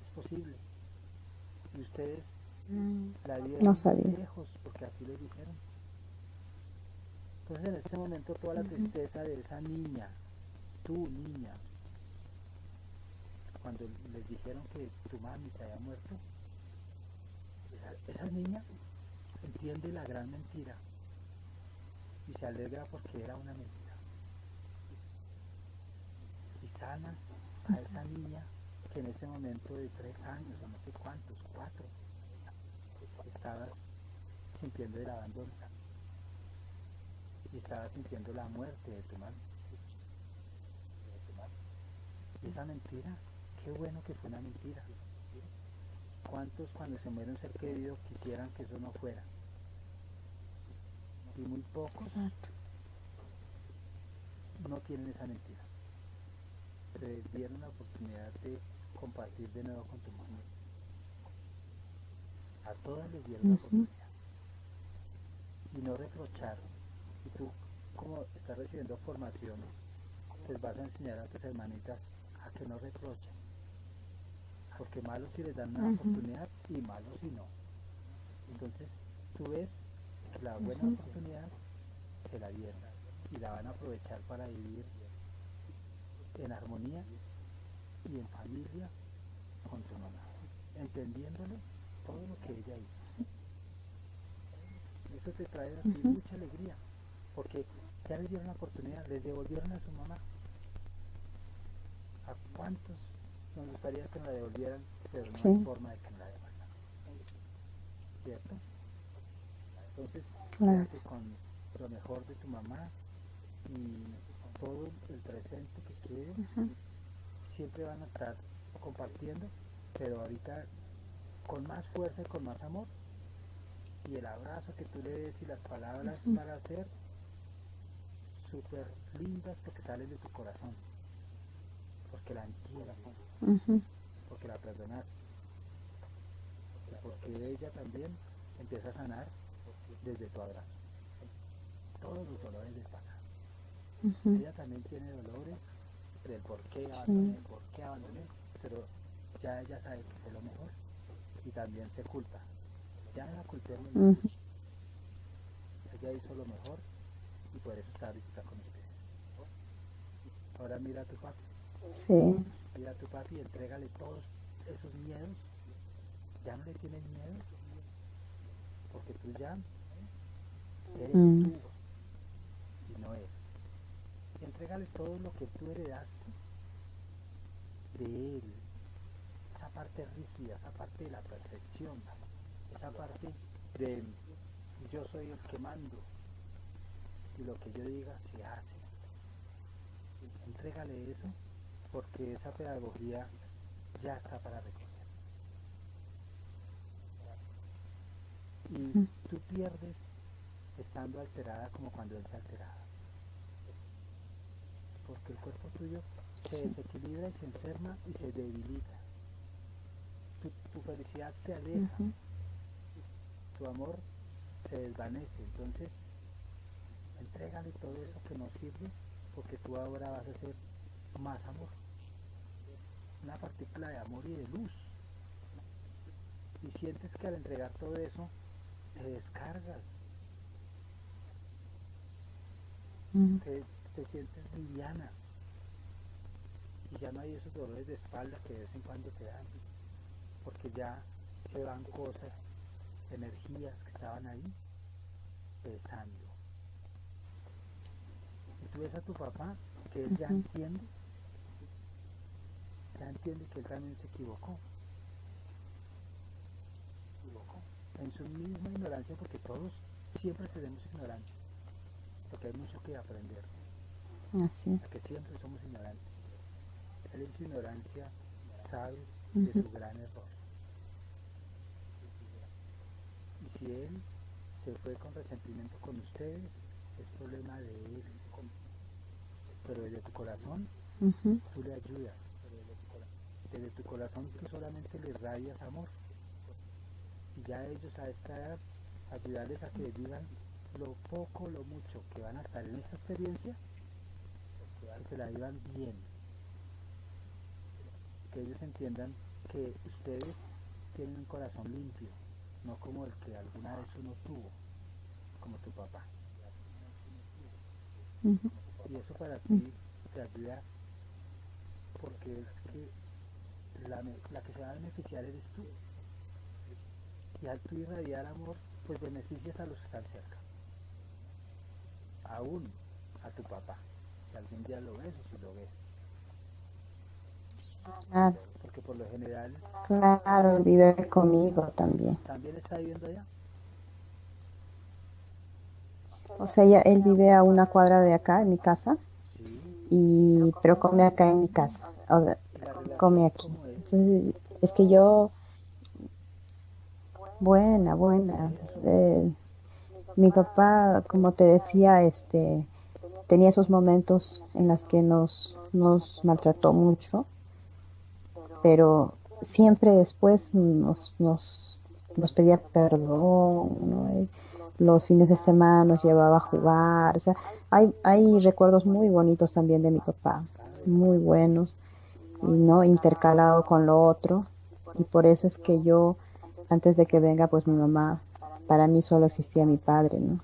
Es posible. Y ustedes la no vieron muy sabía. lejos porque así les dijeron. Entonces en este momento toda la Ujú, tristeza de esa niña, tu niña, cuando les dijeron que tu mami se había muerto, esa niña entiende la gran mentira y se alegra porque era una mentira. Y sanas a esa niña que en ese momento de 3 años o no sé cuántos, 4, estabas sintiendo el abandono y estabas sintiendo la muerte de tu mami. Y esa mentira, qué bueno que fue una mentira. ¿Cuántos cuando se muere un ser querido quisieran que eso no fuera? Y muy pocos exacto. no tienen esa mentira. Te dieron la oportunidad de compartir de nuevo con tu mamá. A todas les dieron la Ujú, oportunidad. Y no reprochar. Y tú, como estás recibiendo formación, les vas a enseñar a tus hermanitas a que no reprochen. Porque malos si les dan una ujú, oportunidad y malos si no. Entonces, tú ves que la buena ujú, oportunidad se la dieron y la van a aprovechar para vivir en armonía y en familia con tu mamá, entendiéndole todo lo que ella hizo. Eso te trae a ti ujú, mucha alegría, porque ya les dieron la oportunidad, les devolvieron a su mamá. ¿A cuántos nos gustaría que nos la devolvieran? Pero no hay sí, forma de que nos la devuelvan, ¿cierto? Entonces, claro. quédate con lo mejor de tu mamá y todo el presente que quede. Ujú, Siempre van a estar compartiendo, pero ahorita con más fuerza y con más amor. Y el abrazo que tú le des y las palabras ujú, van a ser súper lindas porque salen de tu corazón, porque la entiendes, ujú, porque la perdonas y porque ella también empieza a sanar desde tu abrazo todos los dolores del pasado. ujú, Ella también tiene dolores del sí, por qué abandoné, pero ya ella sabe que fue lo mejor y también se culpa. Ya no la culpemos más. ujú, Ella hizo lo mejor y por eso está ahorita con ustedes. Ahora sí, mira a tu papi y entrégale todos esos miedos. Ya no le tienes miedo porque tú ya eres mm, tú y no él. Entrégale todo lo que tú heredaste de él, esa parte rígida, esa parte de la perfección, esa parte de yo soy el que mando y lo que yo diga se hace. Entrégale eso porque esa pedagogía ya está para recoger. Y ujú, tú pierdes estando alterada como cuando él se alteraba. Porque el cuerpo tuyo se sí, desequilibra y se enferma y se debilita. Tu felicidad se aleja, ujú, tu amor se desvanece. Entonces, entrégale todo eso que no sirve porque tú ahora vas a ser más amor, una partícula de amor y de luz. Y sientes que al entregar todo eso, te descargas, mm, te, te sientes liviana y ya no hay esos dolores de espalda que de vez en cuando te dan, porque ya se van cosas, energías que estaban ahí pesando. Y tú ves a tu papá que él ujú, ya entiende que él también se equivocó en su misma ignorancia, porque todos siempre seremos ignorantes, porque hay mucho que aprender, así es. porque siempre somos ignorantes. Él en su ignorancia sabe de Ujú, su gran error. Y si él se fue con resentimiento con ustedes, es problema de él. pero desde tu corazón ujú, tú le ayudas, desde tu corazón tú solamente le radias amor y ya ellos a esta edad ayudarles a que vivan lo poco, lo mucho que van a estar en esta experiencia, que se la vivan bien, que ellos entiendan que ustedes tienen un corazón limpio, no como el que alguna vez uno tuvo, como tu papá. ujú, Y eso para ujú, ti te ayuda porque es que la que se va a beneficiar eres tú. Y al tú irradiar amor, pues beneficias a los que están cerca, aún a tu papá, si algún día lo ves o si lo ves. sí, claro, Porque por lo general claro, él vive conmigo también. también está viviendo allá. O sea, él vive a una cuadra de acá, en mi casa, Sí, pero come acá en mi casa, o sea, y la come relación aquí. cómo es. Entonces, es que yo, buena, buena. Eso, eh, Mi papá, como te decía, tenía esos momentos en los que nos maltrató mucho, pero siempre después nos pedía perdón, ¿no? Los fines de semana nos llevaba a jugar, o sea, hay recuerdos muy bonitos también de mi papá, ay, muy buenos, y no intercalado con lo otro, y por eso es que yo, antes de que venga, pues mi mamá, para mí solo existía mi padre, ¿no?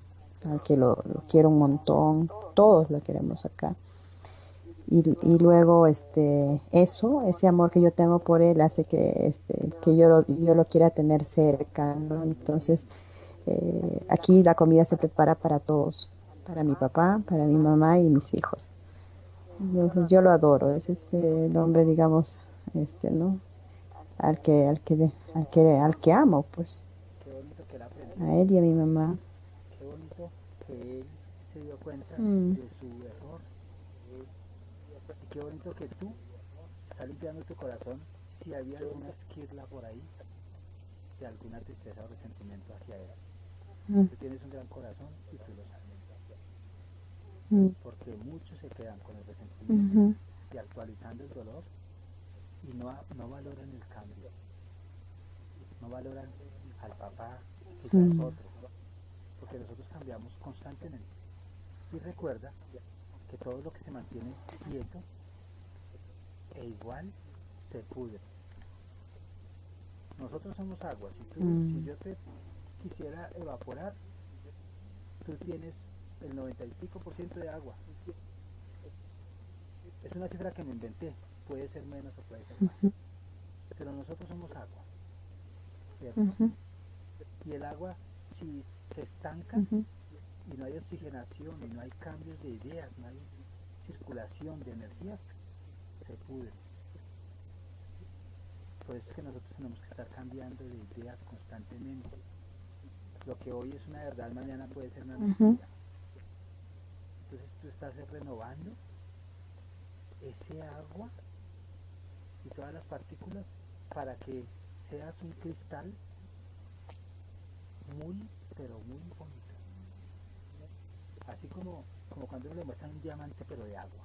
Al que lo quiero un montón, todos lo queremos acá. Y luego ese amor que yo tengo por él hace que yo lo quiera tener cerca, ¿no? Entonces, aquí la comida se prepara para todos, para mi papá, para mi mamá y mis hijos. Entonces, yo lo adoro, ese es el hombre, digamos, ¿no? Al que amo, pues, qué bonito que él aprendió, a él y a mi mamá. qué bonito que él se dio cuenta Mm, de su error y qué bonito que tú estás limpiando tu corazón si había alguna esquirla por ahí de alguna tristeza o resentimiento hacia él. mm, Tú tienes un gran corazón y tú lo sabes, mm, porque muchos se quedan con el resentimiento ujú, y actualizando el dolor y no valoran el cambio, no valoran al papá que ya es mm, otro, porque nosotros cambiamos constantemente. Y recuerda que todo lo que se mantiene quieto e igual se pudre. Nosotros somos agua, si mm, yo te quisiera evaporar, tú tienes el 90 y pico por ciento de agua. Es una cifra que me inventé, puede ser menos o puede ser más, ujú, pero nosotros somos agua, ¿cierto? ujú, Y el agua, si se estanca ujú, y no hay oxigenación y no hay cambios de ideas, no hay circulación de energías, se pudre. Por eso es que nosotros tenemos que estar cambiando de ideas constantemente. Lo que hoy es una verdad, mañana puede ser una ujú, mentira. Entonces tú estás renovando ese agua y todas las partículas para que seas un cristal muy, pero muy bonito. Así como cuando le muestran un diamante pero de agua.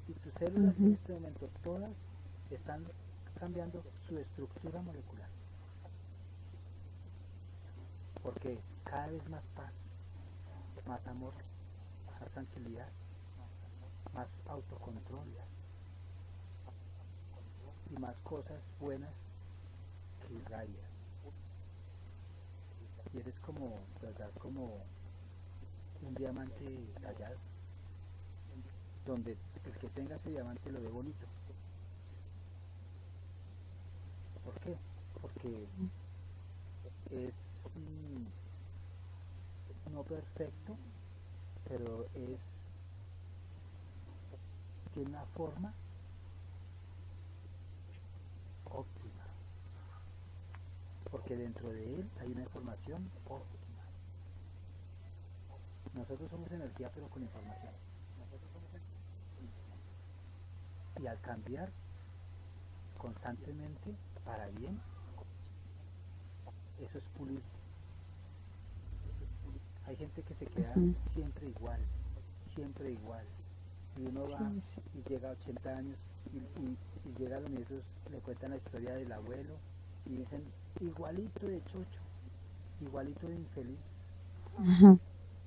Y tus células en ujú, este momento todas están cambiando su estructura molecular. Porque cada vez más paz, más amor, más tranquilidad, más autocontrol y más cosas buenas que irradias. Y eres como, ¿verdad? Como un diamante tallado, donde el que tenga ese diamante lo ve bonito. ¿Por qué? Porque es no perfecto, pero tiene una forma óptima, porque dentro de él hay una información óptima. Nosotros somos energía pero con información. Y al cambiar constantemente para bien, eso es pulir. Hay gente que se queda ujú, siempre igual, siempre igual. Y uno va Sí, sí. y llega a 80 años y llega a los nietos, le cuentan la historia del abuelo y dicen igualito de chocho, igualito de infeliz, Ujú.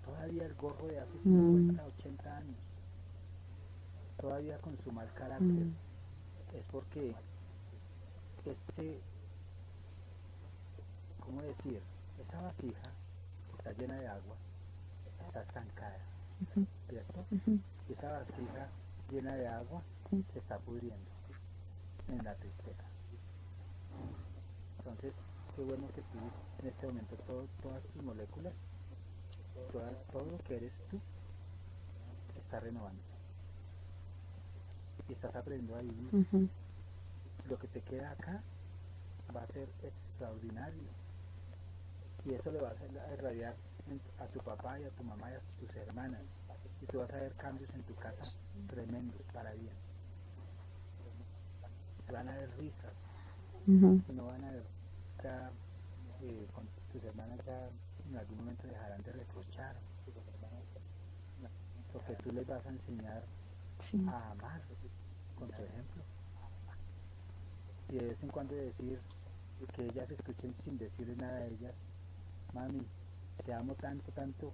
todavía el gorro de hace Mm, 50, 80 años, todavía con su mal carácter. mm, Es porque ese, ¿cómo decir? Esa vasija que está llena de agua está estancada, ujú, ¿cierto? ujú, Y esa vasija llena de agua ujú, se está pudriendo en la tristeza. Entonces, qué bueno que tú en este momento todas tus moléculas, todo lo que eres tú, está renovando y estás aprendiendo a vivir. ujú. Lo que te queda acá va a ser extraordinario y eso le vas a irradiar a tu papá y a tu mamá y a tus hermanas y tú vas a ver cambios en tu casa tremendos para bien. Van a haber risas Ujú. y no van a haber ya, con tus hermanas ya en algún momento dejarán de reprochar porque tú les vas a enseñar Sí. a amar con tu ejemplo y de vez en cuando decir que ellas escuchen sin decirle nada a ellas, mami, te amo tanto, tanto,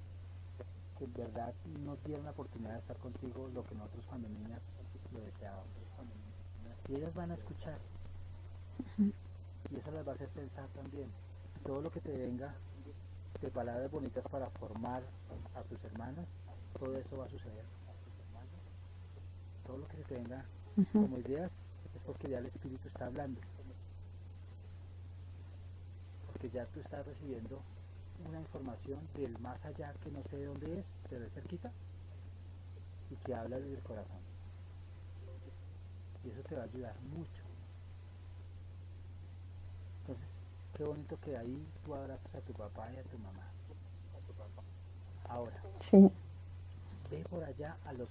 que en verdad nos dieron la oportunidad de estar contigo lo que nosotros cuando niñas lo deseábamos. Y ellas van a escuchar y eso las va a hacer pensar también. Todo lo que te venga de palabras bonitas para formar a tus hermanas, todo eso va a suceder. Todo lo que se te venga Ujú. como ideas es porque ya el Espíritu está hablando, porque ya tú estás recibiendo una información del más allá que no sé de dónde es, pero es cerquita y que habla desde el corazón. Y eso te va a ayudar mucho. Entonces, qué bonito que ahí tú abrazas a tu papá y a tu mamá. Ahora, Sí. ve por allá a los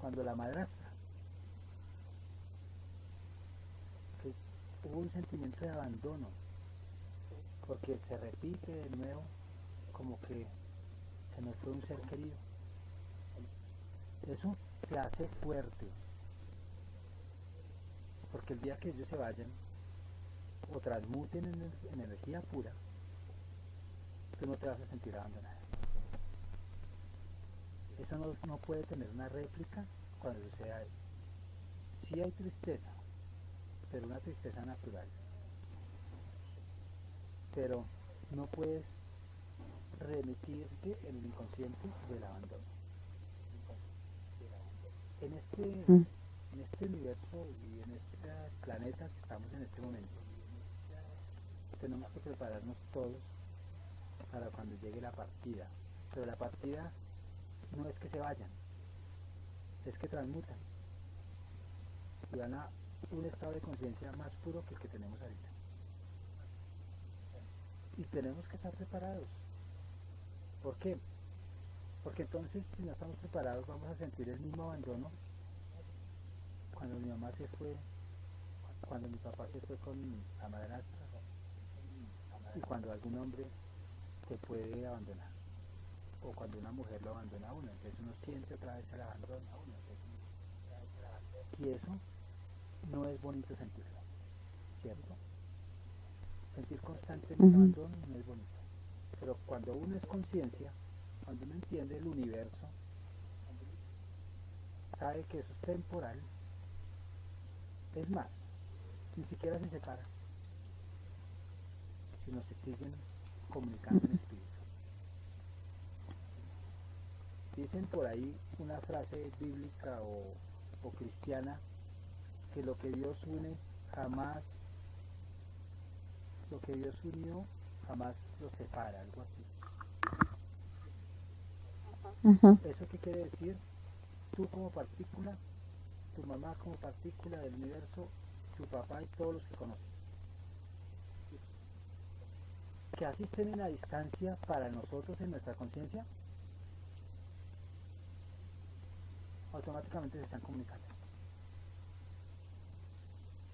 cuando la madrastra, que hubo un sentimiento de abandono, porque se repite de nuevo como que se nos fue un ser querido. Eso te hace fuerte, porque el día que ellos se vayan o transmuten en energía pura, tú no te vas a sentir abandonada. Eso no puede tener una réplica cuando suceda eso. Sí hay tristeza, pero una tristeza natural. Pero no puedes remitirte en el inconsciente del abandono. En Mm, este universo y en este planeta que estamos en este momento, tenemos que prepararnos todos para cuando llegue la partida. Pero la partida no es que se vayan, es que transmutan y van a un estado de conciencia más puro que el que tenemos ahorita. Y tenemos que estar preparados. ¿Por qué? Porque entonces si no estamos preparados vamos a sentir el mismo abandono cuando mi mamá se fue, cuando mi papá se fue con la madrastra y cuando algún hombre te puede abandonar o cuando una mujer lo abandona a uno, entonces uno siente otra vez el abandono a uno, y eso no es bonito sentirlo, ¿cierto? Sentir constantemente ujú, abandono no es bonito, pero cuando uno es conciencia, cuando uno entiende el universo, sabe que eso es temporal, es más, ni siquiera se separa, sino se siguen comunicando en ujú, espíritu. Dicen por ahí una frase bíblica o cristiana que lo que Dios une jamás, lo que Dios unió jamás lo separa, algo así. ujú. ¿Eso qué quiere decir? Tú como partícula, tu mamá como partícula del universo, tu papá y todos los que conoces, que asisten en la distancia para nosotros en nuestra conciencia, automáticamente se están comunicando.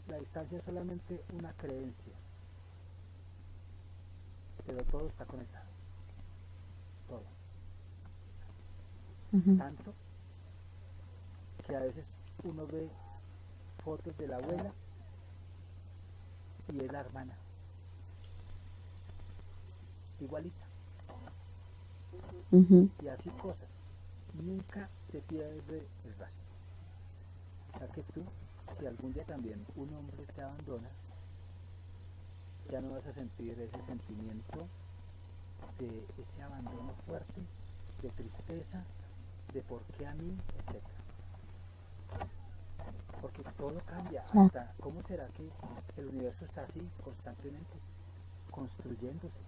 La distancia es solamente una creencia, pero todo está conectado, todo. Ujú, tanto que a veces uno ve fotos de la abuela y es la hermana, igualita, ujú. y así cosas. Nunca se pierde el rastro. O sea que tú, si algún día también un hombre te abandona, ya no vas a sentir ese sentimiento de ese abandono fuerte, de tristeza, de por qué a mí, etcétera. Porque todo cambia, Claro. hasta cómo será que el universo está así constantemente, construyéndose,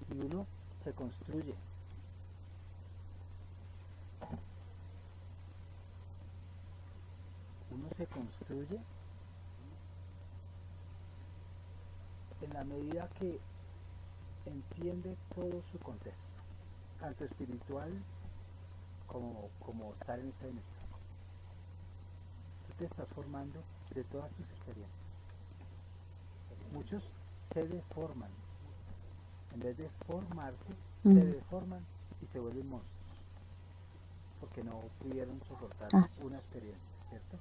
y uno se construye, uno se construye en la medida que entiende todo su contexto, tanto espiritual como estar en esta dimensión. Tú te estás formando de todas tus experiencias. Muchos se deforman, en vez de formarse, se Mm. deforman y se vuelven monstruos, porque no pudieron soportar Ah, sí. una experiencia, ¿cierto?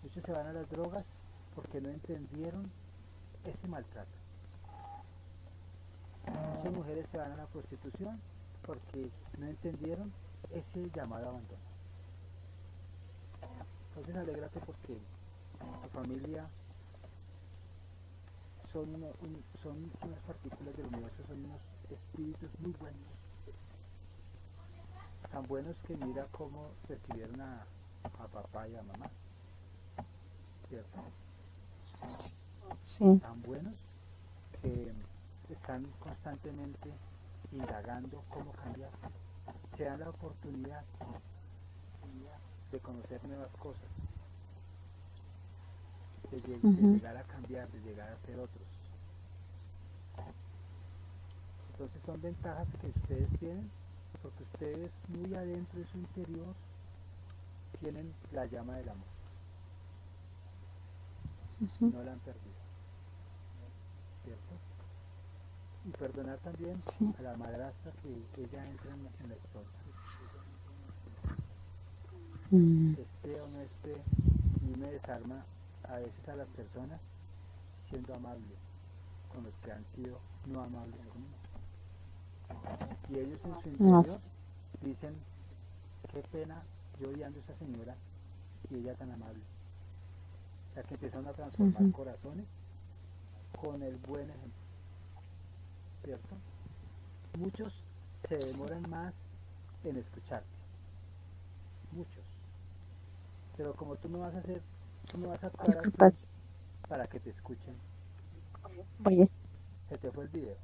Muchos se van a las drogas porque no entendieron ese maltrato. Muchas mujeres se van a la prostitución porque no entendieron ese llamado abandono. Entonces alégrate porque tu familia son unas partículas del universo, son unos espíritus muy buenos, tan buenos que mira cómo recibieron a papá y a mamá, ¿cierto? Sí. Tan buenos que están constantemente indagando cómo cambiar, se dan la oportunidad de conocer nuevas cosas, de Ujú. llegar a cambiar, de llegar a ser otros. Entonces son ventajas que ustedes tienen, porque ustedes muy adentro de su interior tienen la llama del amor y Ujú. no la han perdido, ¿cierto? Y perdonar también Sí. a la madrastra que ella entra en la historia, Mm. esté o no esté, y me desarma a veces a las personas siendo amable con los que han sido no amables conmigo. Y ellos en su Ah, interior sí. dicen, qué pena yo odiando a esa señora y ella tan amable. O sea que empezaron a transformar Ujú. corazones con el buen ejemplo, ¿cierto? Muchos se Sí. demoran más en escucharte, muchos. Pero como tú no vas a hacer, tú no vas a actuar así Disculpas. para que te escuchen, Oye, se te fue el video.